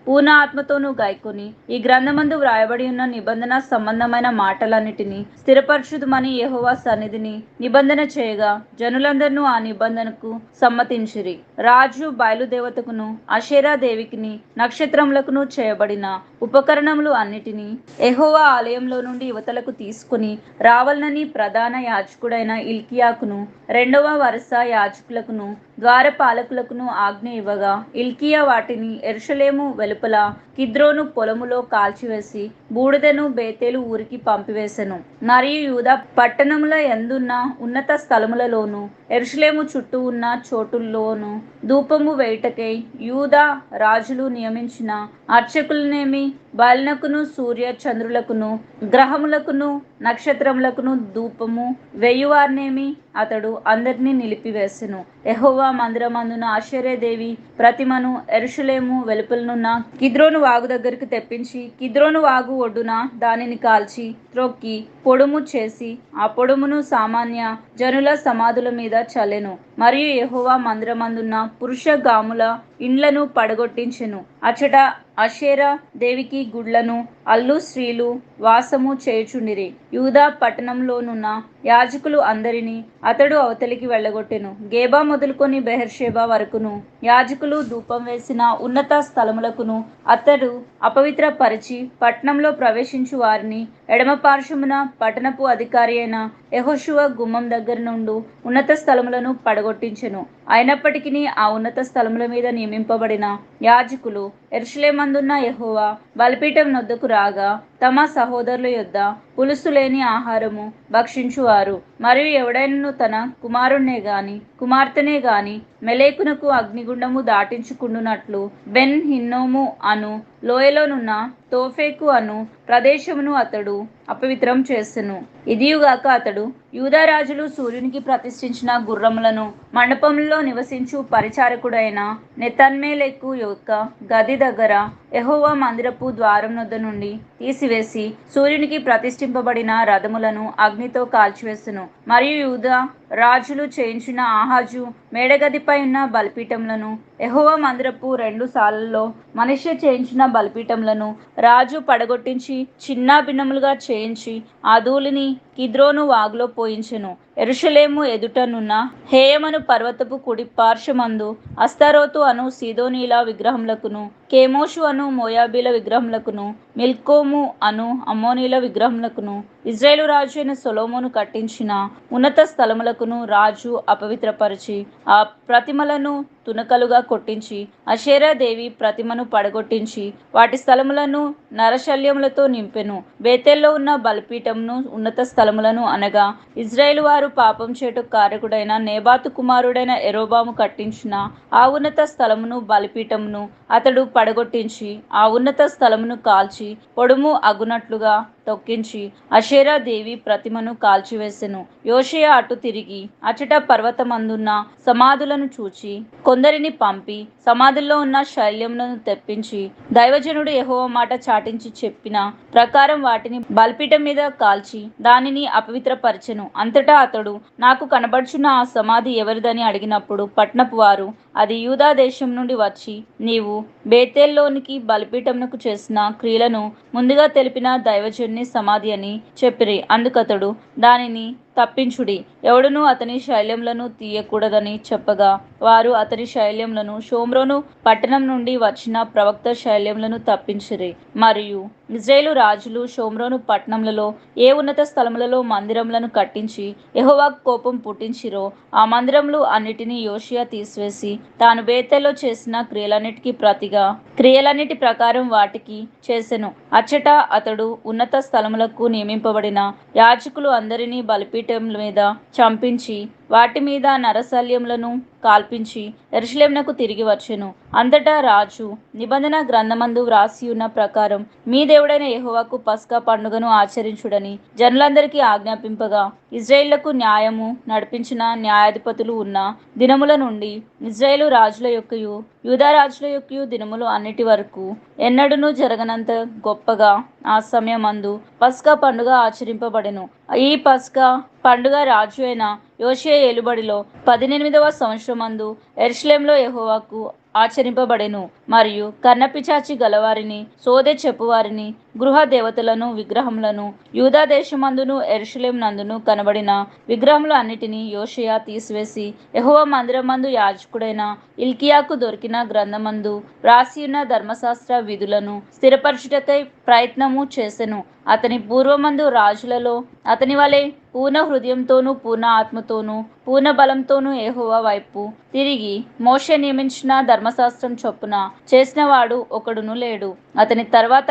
పూర్ణ ఆత్మతోనూ గాయకొని ఈ గ్రంథమందు వ్రాయబడి ఉన్న నిబంధన సంబంధమైన మాటలన్నిటినీ స్థిరపరచుదుమని యెహోవా సన్నిధిని నిబంధన చేయగా జనులందరూ ఆ నిబంధనకు సమ్మతించిరి. రాజు బయలుదేవతకును అషేరా దేవికిని నక్షత్రములకును చేయబడిన ఉపకరణములు అన్నిటినీ యెహోవా ఆలయంలో నుండి యువతలకు తీసుకుని రావాలనని ప్రధాన యాజకుడైన ఇల్కియాకును 2వ వరుస యాజకులకును ద్వారపాలకులకును ఆజ్ఞ ఇవ్వగా ఇల్కియా వాటిని యెరూషలేము వెలుపల కిద్రోను పొలములో కాల్చివేసి బూడిదను బేతేలు ఊరికి పంపివేసెను. మరియు యూదా పట్టణముల యందున్న ఉన్నత స్థలములలోను యెరూషలేము చుట్టూ ఉన్న చోటుల్లోను ధూపము వేయుటకై యూదా రాజులు నియమించిన అర్చకులనేమి బయలునకును సూర్య చంద్రులకును గ్రహములకును నక్షత్రములకును ధూపము వేయువారినేమి అతడు అందరినీ నిలిపివేసెను. యెహోవా మందిరమందున ఆషేరాదేవి ప్రతిమను యెరూషలేము వెలుపలనున్న కిద్రోను వాగు దగ్గరికి తెప్పించి కిద్రోను వాగు ఒడ్డున దానిని కాల్చి త్రొక్కి పొడుము చేసి ఆ పొడుమును సామాన్య జనుల సమాధుల మీద చల్లెను. మరియు యెహోవా మందిరమందున్న పురుష గాముల ఇండ్లను పడగొట్టించెను. అచ్చట అషేరా దేవికి గుడ్లను అల్లు స్త్రీలు వాసము చేయుచుండిరి. యూదా పట్టణంలోనున్న యాజకులు అందరినీ అతడు అవతలికి వెళ్ళగొట్టెను. గేబా మొదలుకొని బెహెర్షెబా వరకును యాజకులు ధూపం వేసిన ఉన్నత స్థలములకును అతడు అపవిత్రపరిచి పట్టణంలో ప్రవేశించు వారిని ఎడమ పార్శ్వమున పట్టణపు అధికారి అయిన యెహోషువ గుమ్మం దగ్గర నుండి ఉన్నత స్థలములను పడగొట్టించెను. అయినప్పటికీ ఆ ఉన్నత స్థలముల మీద నియమింపబడిన యాజకులు యెరూషలేమందున్న యెహోవా బలిపీఠం నొద్దకు రాగా తమ సహోదరుల యొద్ద పులుసు లేని ఆహారము భక్షించువారు. మరియు ఎవడైనను తన కుమారుణ్ణే గాని కుమార్తెనే గాని మెలేకునకు అగ్నిగుండము దాటించుకుండునట్లు బెన్ హిన్నోము అను లోయలోనున్న తోఫెకు అను ప్రదేశమును అతడు అపవిత్రం చేసెను. ఇదియుగాక అతడు యూదా రాజులు సూర్యునికి ప్రతిష్ఠించిన గుర్రములను మండపంలో నివసించు పరిచారకుడైన నెతన్మేలెకు యొక్క గది దగ్గర యెహోవా మందిరపు ద్వారం నొద్ద నుండి తీసివేసి సూర్యునికి ప్రతిష్ఠింపబడిన రథములను అగ్నితో కాల్చివేసెను. మరియు యూదా రాజులు చేయించిన ఆహాజు మేడగదిపై ఉన్న బలిపీఠములను యెహోవా మందిరపు 2 సాలల్లో మనిషి చేయించిన బలిపీఠములను రాజు పడగొట్టించి చిన్న భిన్నములుగా చేయించి ఆ ధూళిని కిద్రోను వాగులో పోయించెను. యెరూషలేము ఎదుటనున్న హేయమను పర్వతపు కుడి పార్శ్వమందు అస్తరోతు అను సీదోనీల విగ్రహములకును కేమోషు అను మోయాబీల విగ్రహములకును మిల్కోము అను అమ్మోనీల విగ్రహములకును ఇజ్రాయేలు రాజు అయిన సొలొమోను కట్టించిన ఉన్నత స్థలములకును రాజు అపవిత్రపరిచి ఆ ప్రతిమలను తునకలుగా కొట్టించి అషేరాదేవి ప్రతిమను పడగొట్టించి వాటి స్థలములను నరశల్యములతో నింపెను. బేతేల్లో ఉన్న బలిపీఠమును ఉన్నత స్థలములను అనగా ఇజ్రాయేలు వారు పాపం చేటు కారకుడైన నేబాతు కుమారుడైన యెరోబాము కట్టించిన ఆ ఉన్నత స్థలమును బలిపీఠమును అతడు పడగొట్టించి ఆ ఉన్నత స్థలమును కాల్చి పొడుము అగునట్లుగా తొక్కించి అషేరాదేవి ప్రతిమను కాల్చివేసెను. యోషియ అటు తిరిగి అచట పర్వతమందున్న సమాధులను చూచి కొందరిని పంపి సమాధుల్లో ఉన్న శైల్యములను తెప్పించి దైవజనుడు యెహోవా మాట చాటించి చెప్పిన ప్రకారం వాటిని బలిపీఠం మీద కాల్చి దానిని అపవిత్రపరచెను. అంతటా అతడు నాకు కనబడుచున్న ఆ సమాధి ఎవరిదని అడిగినప్పుడు పట్నపు వారు అది యూదా దేశం నుండి వచ్చి నీవు బేతేల్లోనికి బలిపీఠమునకు చేసిన క్రియలను ముందుగా తెలిపిన దైవజనుని సమాధి అని చెప్పిరి. అందుకతడు దానిని తప్పించుడి, ఎవడునూ అతని శైల్యములను తీయకూడదని చెప్పగా వారు అతని శైల్యములను షోమ్రోను పట్టణం నుండి వచ్చిన ప్రవక్త శైల్యములను తప్పించిరి. మరియు ఇజ్రాయేలు రాజులు షోమ్రోను పట్టణములలో ఏ ఉన్నత స్థలములలో మందిరములను కట్టించి యెహోవాకు కోపం పుట్టించిరో ఆ మందిరములు అన్నిటినీ యోషియా తీసివేసి తాను బేతేల్లో చేసిన క్రియలన్నిటి ప్రకారం వాటికి చేసెను. అచ్చట అతడు ఉన్నత స్థలములకు నియమింపబడిన యాజకులు అందరినీ బలిపీఠం మీద చంపించి వాటి మీద నరశల్యములను కాల్పించి యెరూషలేమునకు తిరిగి వచ్చెను. అంతటా రాజు నిబంధన గ్రంథమందు వ్రాసి ఉన్న ప్రకారం మీ దేవుడైన యెహోవాకు పస్కా పండుగను ఆచరించుడని జనులందరికీ ఆజ్ఞాపింపగా ఇజ్రాయేలుకు న్యాయము నడిపించిన న్యాయాధిపతులు ఉన్న దినముల నుండి ఇజ్రాయేలు రాజుల యొక్కయు యూదా రాజుల యొక్కయు దినములు అన్నిటి వరకు ఎన్నడూనూ జరగనంత గొప్పగా ఆ సమయమందు పస్కా పండుగ ఆచరింపబడెను. ఈ పస్కా పండుగ రాజు అయిన యోషియా ఏలుబడిలో 18వ సంవత్సరమందు యెరూషలేములో యెహోవాకు ఆచరింపబడెను. మరియు కర్ణపిచాచి గలవారిని సోదె చెప్పువారిని గృహ దేవతలను విగ్రహములను యూదా దేశమందును యెరూషలేము నందును కనబడిన విగ్రహములు అన్నిటినీ యోషియా తీసివేసి యెహోవా మందిరమందు యాజకుడైన హిల్కీయాకు దొరికిన గ్రంథమందు వ్రాసియున్న ధర్మశాస్త్ర విధులను స్థిరపరచుటకై ప్రయత్నము చేసెను. అతని పూర్వమందు రాజులలో అతని వలె పూర్ణ హృదయంతోనూ పూర్ణ ఆత్మతోనూ పూర్ణ బలంతోనూ యెహోవా వైపు తిరిగి మోషే నియమించిన ధర్మశాస్త్రం చొప్పున చేసిన వాడు ఒకడును లేడు. అతని తర్వాత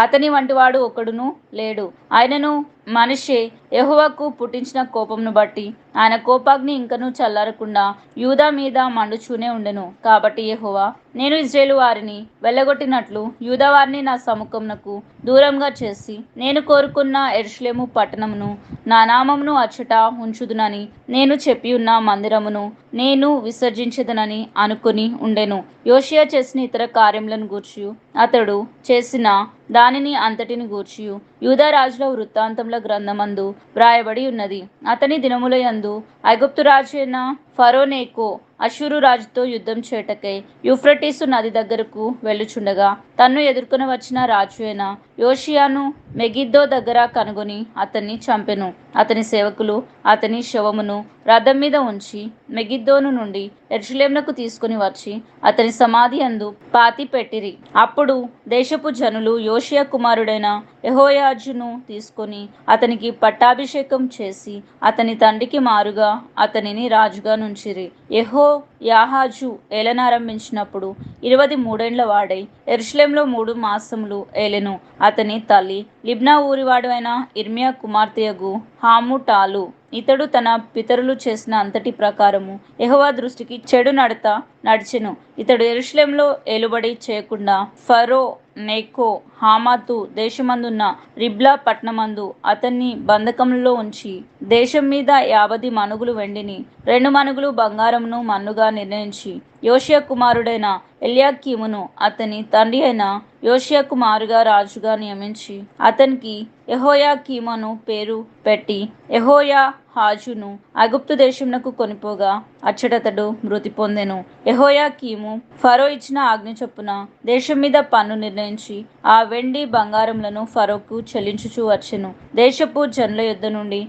అతని వంటివాడు ఒకడును లేడు. ఆయనను మనిషే యెహోవాకు పుట్టించిన కోపమును బట్టి ఆయన కోపాగ్ని ఇంకనూ చల్లారకుండా యూదా మీద మండుచూనే ఉండెను. కాబట్టి యెహోవా నేను ఇజ్రాయేలు వారిని వెళ్ళగొట్టినట్లు యూదా వారిని నా సముఖమునకు దూరంగా చేసి నేను కోరుకున్న యెరూషలేము పట్టణమును నా నామమును అచ్చట ఉంచుదునని నేను చెప్పియున్న మందిరమును నేను విసర్జించదనని అనుకుని ఉండెను. యోషియా చేసిన ఇతర కార్యములను గూర్చి అతడు చేసిన దానిని అంతటిని గూర్చి యూదా రాజుల వృత్తాంతముల గ్రంథమందు వ్రాయబడి ఉన్నది. అతని దినముల యందు ఐగుప్తు రాజు అయిన ఫరో నెకో అష్షూరు రాజుతో యుద్ధం చేయుటకై యూఫ్రటీసు నది దగ్గరకు వెళ్ళుచుండగా తన్ను ఎదుర్కొని వచ్చిన రాజు అయిన యోషియాను మెగిద్దో దగ్గర కనుగొని అతన్ని చంపెను. అతని సేవకులు అతని శవమును రథం మీద ఉంచి మెగిద్దోను నుండి యెరూషలేమునకు తీసుకుని వచ్చి అతని సమాధి యందు పాతి పెట్టిరి. అప్పుడు దేశపు జనులు యోషియా కుమారుడైన యెహోయాజును తీసుకొని అతనికి పట్టాభిషేకం చేసి అతని తండ్రికి మారుగా అతనిని రాజుగా నుంచిరి. యెహోయాహాజు ఏలనారంభించినప్పుడు 23 వాడై యెరూషలేములో 3 మాసములు ఏలెను. అతని తల్లి లిబ్నా ఊరివాడు అయిన ఇర్మియా కుమార్తెయగు హాముటాలు. ఇతడు తన పితరులు చేసిన అంతటి ప్రకారము యెహోవా దృష్టికి చెడు నడత నడిచెను. ఇతడు యెరూషలేములో ఏలుబడి చేయకుండా ఫరో నెకో హామాతు దేశమందున్న రిబ్లా పట్టణమందు అతన్ని బంధకములలో ఉంచి దేశం మీద 50 మణుగులు వెండిని 2 మణుగులు బంగారమును మన్నుగా నిర్ణయించి యోషియా కుమారుడైన ఎల్యాకీమును అతని తండ్రి అయిన యోషియాకు మారుగా రాజుగా నియమించి అతనికి యెహోయాకీమును పేరు పెట్టి యెహోయాహాజును ఐగుప్తు దేశమునకు కొనిపోగా అచ్చటతడు మృతి పొందెను. యెహోయాకీము ఫరో ఇచ్చిన ఆజ్ఞ చొప్పున దేశం మీద పన్ను నిర్ణయించి ఆ వెండి బంగారములను ఫరోకు చెల్లించుచూ వచ్చెను. దేశపు జనుల యొద్ద నుండి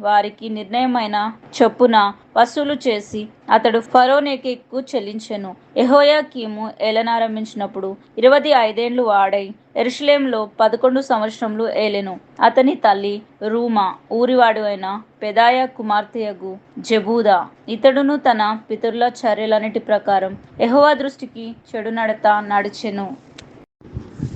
వారికి నిర్ణయమైన చొప్పున వసూలు చేసి అతడు ఫరోనేకు చెల్లించెను. యెహోయాకీము ఏలనారంభించినప్పుడు 25 వాడై యెరూషలేములో 11 సంవత్సరములు ఏలెను. అతని తల్లి రూమా ఊరివాడు అయిన పెదాయా కుమార్తెయగు జెబూదా. ఇతడును తన పితరుల చర్యలన్నిటి ప్రకారం యెహోవా దృష్టికి చెడు నడత నడిచెను.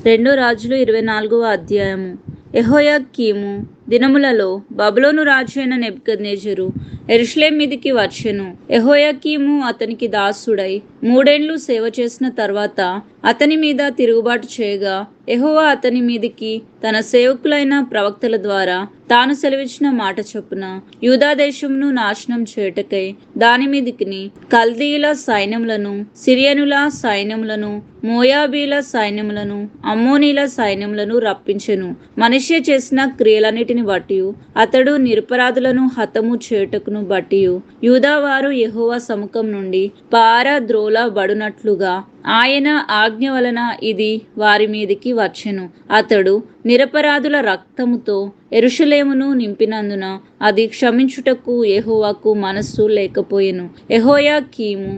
2 రాజులు 24వ అధ్యాయము. యెహోయాకీము దినములలో బబులోను రాజు అయిన నెబుకద్నెజరు యెరూషలేము మీదికి వచ్చెను. యెహోయాకీము అతనికి దాసుడై 3 ఏండ్లు సేవ చేసిన తర్వాత అతని మీద తిరుగుబాటు చేయగా యెహోవా అతని మీదికి తన సేవకులైన ప్రవక్తల ద్వారా తాను సెలవిచ్చిన మాట చొప్పున యూదా దేశమును నాశనం చేయుటకై దాని మీదికిని కల్దీయుల సైన్యములను, సిరియనుల సైన్యములను, మోయాబీల సైన్యములను, అమ్మోనీల సైన్యములను రప్పించెను. మనష్షే చేసిన క్రియలన్నిటిని బట్టి అతడు నిరపరాధులను హతము చేయుటకును బట్టి యూదావారు యెహోవా సముఖం నుండి పారద్రోలబడునట్లుగా ఆయన ఆజ్ఞ వలన ఇది వారి మీదికి వచ్చెను. అతడు నిరపరాధుల రక్తముతో యెరూషలేమును నింపినందున అది క్షమించుటకు యెహోవాకు మనస్సు లేకపోయెను. యెహోయాకీము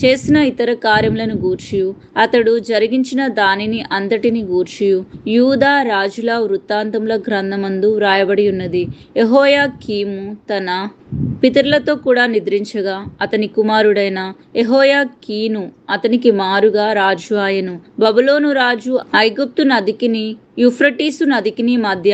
చేసిన ఇతర కార్యములను గూర్చియు అతడు జరిగించిన దానిని అంతటిని గూర్చియు యూదా రాజుల వృత్తాంతముల గ్రంథమందు వ్రాయబడి ఉన్నది. యెహోయాకీము తన పితరులతో కూడా నిద్రించగా అతని కుమారుడైన యెహోయాకీను అతనికి మారుగా రాజు ఆయెను. బబులోను రాజు ఐగుప్తు నదికిని యూఫ్రటీసు నదికిని మధ్య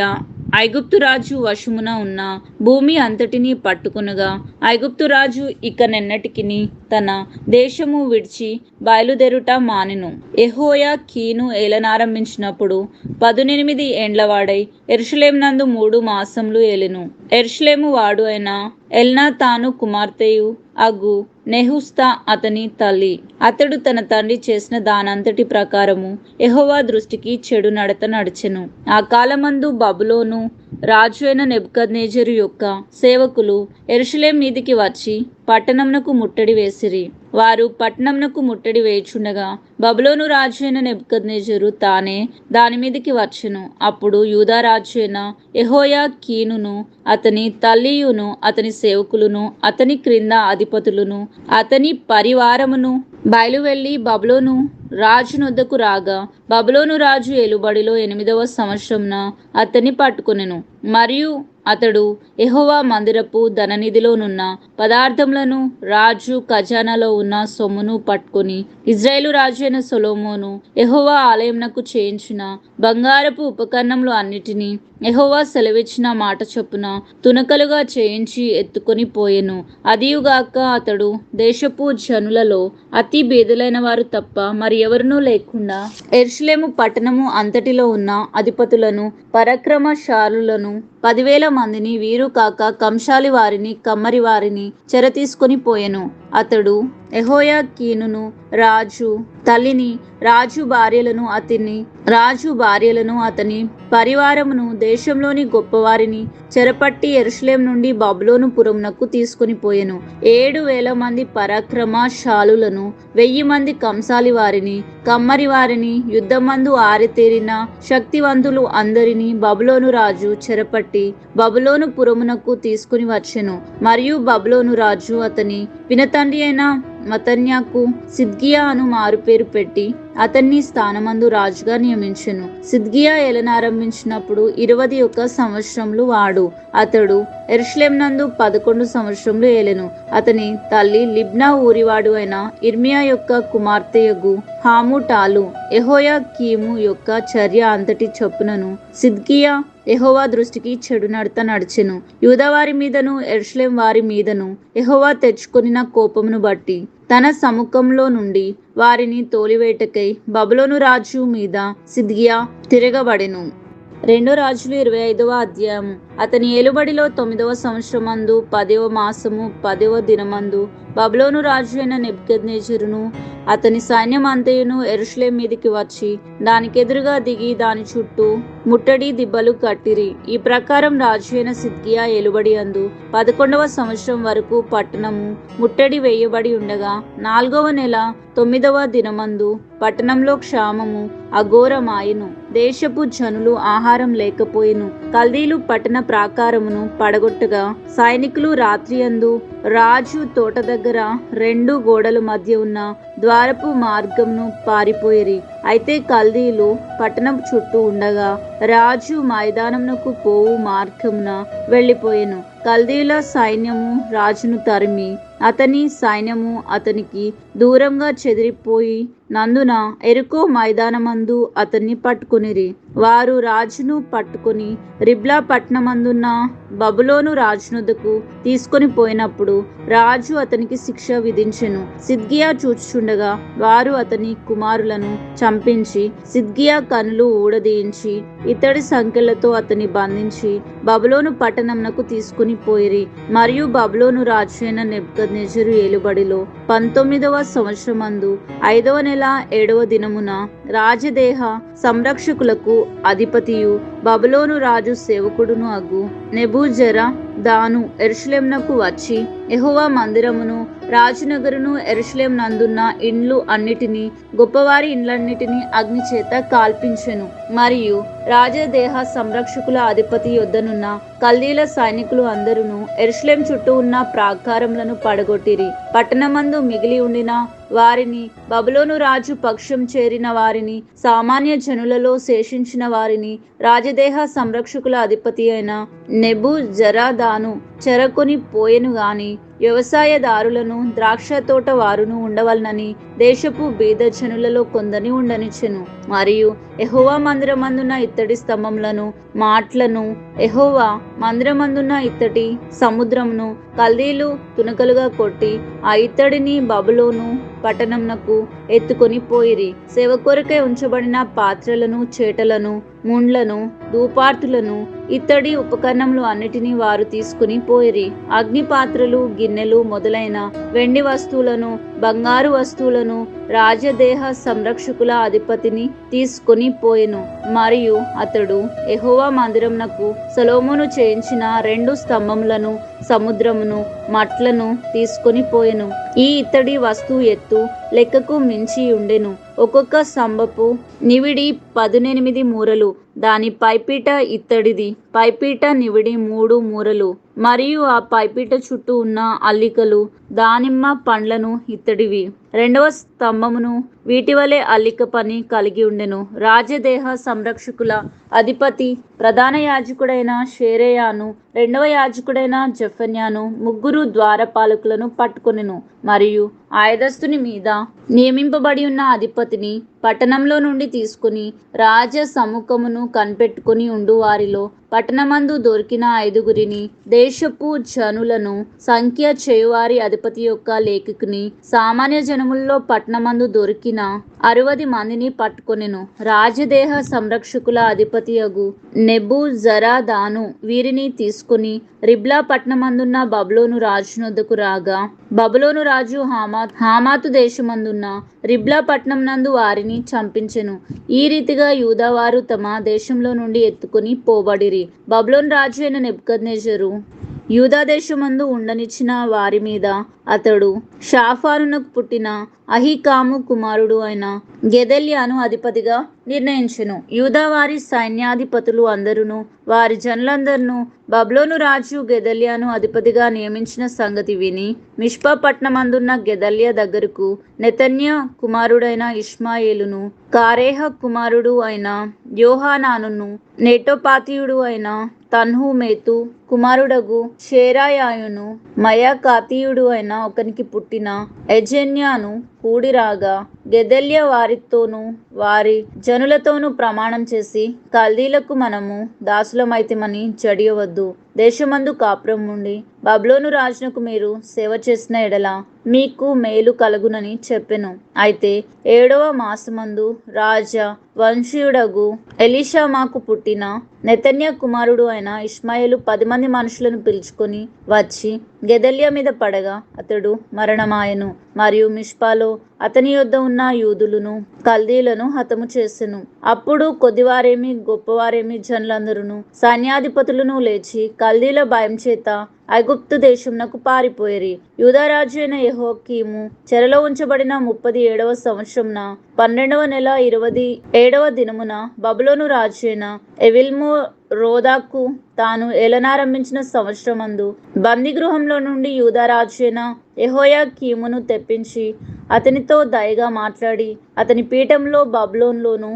ఐగుప్తు రాజు వశమున ఉన్న భూమి అంతటినీ పట్టుకొనగా ఐగుప్తు రాజు ఇకనెన్నటికిని తన దేశము విడిచి బయలుదేరుట మానెను. యెహోయాకీను ఏలనారంభించినప్పుడు 18 ఏండ్లవాడై యెరూషలేము నందు 3 మాసములు ఏలెను. యెరూషలేము వాడు అయిన ఎల్నాతాను కుమార్తెయు అగు నెహుష్తా అతని తల్లి. అతడు తన తండ్రి చేసిన దానంతటి ప్రకారము యెహోవా దృష్టికి చెడు నడత నడిచెను. ఆ కాలమందు బబులోను రాజు అయిన నెబుకద్నెజరు యొక్క సేవకులు యెరూషలేము మీదికి వచ్చి పట్టణమునకు ముట్టడి వేసిరి. వారు పట్టణమునకు ముట్టడి వేయుచుండగా బబులోను రాజు అయిన నెబుకద్నెజరు తానే దాని మీదికి వచ్చెను. అప్పుడు యూదా రాజు అయిన యెహోయాకీనును అతని తల్లియును అతని సేవకులను అతని క్రింద అధిపతులను అతని పరివారమును బయలువెళ్లి బబులోను రాజు నొద్దకు రాగా బబులోను రాజు ఏలుబడిలో 8వ సంవత్సరమున అతన్ని పట్టుకొనెను. మరియు అతడు యెహోవా మందిరపు ధననిధిలోనున్న పదార్థములను రాజు ఖజానాలో ఉన్న సొమ్మును పట్టుకొని ఇజ్రాయేలు రాజు అయిన సొలొమోను యెహోవా ఆలయమునకు చేయించిన బంగారపు ఉపకరణములు అన్నిటినీ యెహోవా సెలవిచ్చిన మాట చొప్పున తునకలుగా చేయించి ఎత్తుకొని పోయెను. అదియుగాక అతడు దేశపు జనులలో అతి బీదలైన వారు తప్ప మరి ఎవరునూ లేకుండా యెరూషలేము పట్టణము అంతటిలో ఉన్న అధిపతులను పరాక్రమశాలులను 10,000 మందిని వీరు కాక కంశాలి వారిని కమ్మరి వారిని చెర తీసుకొని పోయెను. అతడు యెహోయాకీనును రాజు తల్లిని రాజు భార్యలను అతని పరివారమును దేశంలోని గొప్పవారిని చెరపట్టి యెరూషలేము నుండి బబులోను పురమునకు తీసుకొని పోయెను. 7,000 మంది పరాక్రమశాలులను 1,000 మంది కంసాలి వారిని కమ్మరి వారిని యుద్ధమందు ఆరితేరిన శక్తివంతులు అందరినీ బబులోను రాజు చెరపట్టి బబులోను పురమునకు తీసుకుని వచ్చెను. మరియు బబులోను రాజు అతని పినతండ్రి అయిన మతన్యాకు సిద్కియా అను మారుపేరు పెట్టి అతన్ని స్థానమందు రాజుగా నియమించెను. సిద్కియా ఏలనారంభించినప్పుడు 21 సంవత్సరములు వాడు. అతడు యెరూషలేము నందు 11 సంవత్సరములు ఏలెను. అతని తల్లి లిబ్నా ఊరివాడు అయిన ఇర్మియా యొక్క కుమార్తెయగు హాముటాలు. యెహోయాకీము యొక్క చర్య అంతటి చొప్పునను సిద్కియా యెహోవా దృష్టికి చెడు నడత నడిచెను. యూదావారి మీదను యెరూషలేము వారి మీదను యెహోవా తెచ్చుకొనిన కోపమును బట్టి తన సముఖంలో నుండి వారిని తోలివేటకై బబులోను రాజు మీద సిద్కియా తిరగబడెను. 2 రాజులు 25వ అధ్యాయము. అతని ఏలుబడిలో 9వ సంవత్సరమందు 10వ మాసము 10వ దినమందు బబులోను రాజు అయిన నెబుకద్నెజరును అతని సైన్యం అంతయును యెరూషలేము మీదికి వచ్చి దానికెదురుగా దిగి దాని చుట్టూ ముట్టడి దిబ్బలు కట్టిరి. ఈ ప్రకారం రాజు అయిన సిద్కియా ఏలుబడి అందు 11వ సంవత్సరం వరకు పట్టణము ముట్టడి వేయబడి ఉండగా 4వ నెల 9వ దినమందు పట్టణంలో క్షామము అఘోరమాయెను. దేశపు జనులు ఆహారం లేకపోయెను. కల్దీలు పట్టణ ప్రాకారమును పడగొట్టగా సైనికులు రాత్రియందు రాజు తోట దగ్గర 2 గోడల మధ్య ఉన్న ద్వారపు మార్గంను పారిపోయిరి. అయితే కల్దీలు పట్టణం చుట్టూ ఉండగా రాజు మైదానమునకు పోవు మార్గమున వెళ్ళిపోయెను. కల్దీల సైన్యము రాజును తరిమి అతని సైన్యము అతనికి దూరంగా చెదిరిపోయి నందున ఎరుకో మైదానమందు అతన్ని పట్టుకొనిరి. వారు రాజును పట్టుకొని రిబ్లా పట్టణమందున్న బబులోను రాజునొద్దకు తీసుకొని పోయినప్పుడు రాజు అతనికి శిక్ష విధించెను. సిద్కియా చూచుచుండగా వారు అతని కుమారులను చంపించి సిద్కియా కనులు ఊడదీయించి ఇతడి సంకెళ్లతో అతన్ని బంధించి బబులోను పట్టణంనకు తీసుకుని పోయిరి. మరియు బబులోను రాజు అయిన నెబుకద్నెజరు ఏలుబడిలో 19వ సంవత్సరమందు 5వ నెల 7వ దినమున రాజదేహ సంరక్షకులకు అధిపతియు బబులోను రాజు సేవకుడును అగు నెబూజరదాను యెరూషలేమునకు వచ్చి యెహోవా మందిరమును రాజనగరును యెరూషలేం నందున్న ఇండ్లు అన్నిటినీ గొప్పవారి ఇండ్లన్నిటినీ అగ్ని చేత కాల్పించెను. మరియు రాజదేహ సంరక్షకుల అధిపతి యొద్దనున్న కల్దీల సైనికులు అందరూ యెరూషలేం చుట్టూ ఉన్న ప్రాకారములను పడగొట్టిరి. పట్టణమందు మిగిలి ఉండిన వారిని, బబులోను రాజు పక్షం చేరిన వారిని, సామాన్య జనులలో శేషించిన వారిని రాజదేహ సంరక్షకుల అధిపతి అయిన నెబూజరదాను చెరకొని పోయెను గాని వ్యవసాయదారులను ద్రాక్ష తోట వారును ఉండవలనని దేశపు బీద జనులలో కొందరిని ఉండనిచ్చెను. మరియు యెహోవా మందిరమందున ఇత్తడి స్తంభములను మాట్లను యెహోవా మందిరమందున ఇత్తడి సముద్రమును కల్దీలు తునకలుగా కొట్టి ఆ ఇత్తడిని బబులోను పట్టణంనకు ఎత్తుకొని పోయిరి. సేవ కొరకై ఉంచబడిన పాత్రలను, చేటలను, ముండ్లను, ధూపార్తులను, ఇత్తడి ఉపకరణములు అన్నిటినీ వారు తీసుకుని పోయిరి. అగ్ని పాత్రలు, గిన్నెలు మొదలైన వెండి వస్తువులను, బంగారు వస్తువులను రాజదేహ సంరక్షకుల అధిపతిని తీసుకొని పోయెను. మరియు అతడు యెహోవా మందిరమునకు సొలొమోను చేయించిన 2 స్తంభములను, సముద్రమును, మట్లను తీసుకొని పోయెను. ఈ ఇత్తడి వస్తువు ఎత్తు లెక్కకు మించి ఉండెను. ఒక్కొక్క స్తంభపు నివిడి 18 మూరలు. దాని పైపీట ఇత్తడిది. పైపీట నివిడి 3 మూరలు. మరియు ఆ పైపీట చుట్టూ ఉన్న అల్లికలు దానిమ్మ పండ్లను ఇత్తడివి. 2వ స్తంభమును వీటి వలె అల్లిక పని కలిగి ఉండెను. రాజదేహ సంరక్షకుల అధిపతి ప్రధాన యాజకుడైన షేరేయాను, 2వ యాజకుడైన జెఫన్యాను 3 ద్వారపాలకులను పట్టుకొనెను. మరియు ఆయదస్తుని మీద నియమింపబడి ఉన్న అధిపతిని పట్టణంలో నుండి తీసుకుని రాజ సముఖమును కనిపెట్టుకుని ఉండు వారిలో పట్టణమందు దొరికిన 5గురిని, దేశపు జనులను సంఖ్య చేయువారి అధిపతి యొక్క లేఖకుని, సామాన్య జనములలో పట్టణమందు దొరికిన 60 మందిని పట్టుకొనెను. రాజదేహ సంరక్షకుల అధిపతియగు నెబూజరదాను వీరిని తీసుకుని రిబ్లా పట్టణమందున్న బబులోను రాజునొద్దకు రాగా, బబులోను రాజు హమాతు దేశమందున్న రిబ్లా పట్టణం నందు వారిని చంపించెను. ఈ రీతిగా యూదావారు తమ దేశంలో నుండి ఎత్తుకుని పోబడిరి. బబులోను రాజు అయిన నెబుకద్నెజరు యూదా దేశమందు ఉండనిచ్చిన వారి మీద అతడు షాఫానునకు పుట్టిన అహీకాము కుమారుడు అయిన గెదల్యాను అధిపతిగా నిర్ణయించెను. యూదా వారి సైన్యాధిపతులు అందరూ వారి జనులందరూ బబులోను రాజు గెదల్యాను అధిపతిగా నియమించిన సంగతి విని మిష్పా పట్టణమందున్న గెదల్యా దగ్గరకు నెతన్యా కుమారుడైన ఇష్మాయేలును, కారేహ కుమారుడు అయిన యోహానానును, నెటోపాతీయుడు అయిన తన్హుమెతు కుమారుడగు షేరాయాయును, మయాకాతీయుడు అయిన ఒకనికి పుట్టిన ఎజెన్యాను కూడిరాగా, గెదల్యా వారితోనూ వారి జనులతోనూ ప్రమాణం చేసి, కల్దీలకు మనము దాసులమైతిమని జడియవద్దు, దేశమందు కాపురం ఉండి బబులోను రాజునకు మీరు సేవ చేసిన ఎడల మీకు మేలు కలుగునని చెప్పెను. అయితే 7వ మాసమందు రాజా వంశీయుడగు ఎలీషామాకు పుట్టిన నెతన్యా కుమారుడు అయిన ఇష్మాయేలు 10 మంది మనుషులను పిలుచుకొని వచ్చి గెదల్యా మీద పడగా అతడు మరణమాయెను. మరియు మిష్పాలో అతని యొద్ద ఉన్న యూదులను కల్దీలను హతము చేసెను. అప్పుడు కొద్దివారేమి గొప్పవారేమి జనులందరూ సైన్యాధిపతులను లేచి కల్దీల భయం చేత ఐగుప్తు దేశమునకు పారిపోయిరి. యూదారాజు అయిన యెహోయాకీము చెరలో ఉంచబడిన 37వ సంవత్సరమున 12వ నెల 27వ దినమున బబులోను రాజు అయిన ఎవిల్మెరోదకు రోదాకు తాను ఏలనారంభించిన సంవత్సరమందు బందీగృహంలో నుండి యూదారాజు అయిన యెహోయాకీమును తెప్పించి అతనితో దయగా మాట్లాడి అతని పీఠంలో బబులోనులోను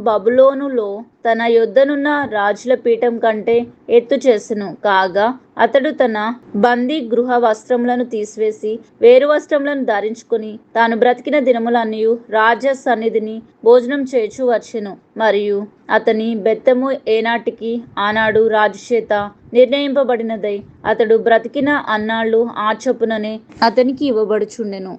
బబులోనులో తన యొద్దనున్న రాజుల పీఠం కంటే ఎత్తు చేసెను. కాగా అతడు తన బందీ గృహ వస్త్రములను తీసివేసి వేరు వస్త్రములను ధరించుకుని తాను బ్రతికిన దినములన్నయు రాజ సన్నిధిని భోజనం చేయుచు వచ్చెను. మరియు అతని బెత్తము ఏనాటికి ఆనాడు రాజు చేత నిర్ణయింపబడినదై అతడు బ్రతికిన అన్నాళ్ళు ఆ చొప్పుననే అతనికి ఇవ్వబడుచుండెను.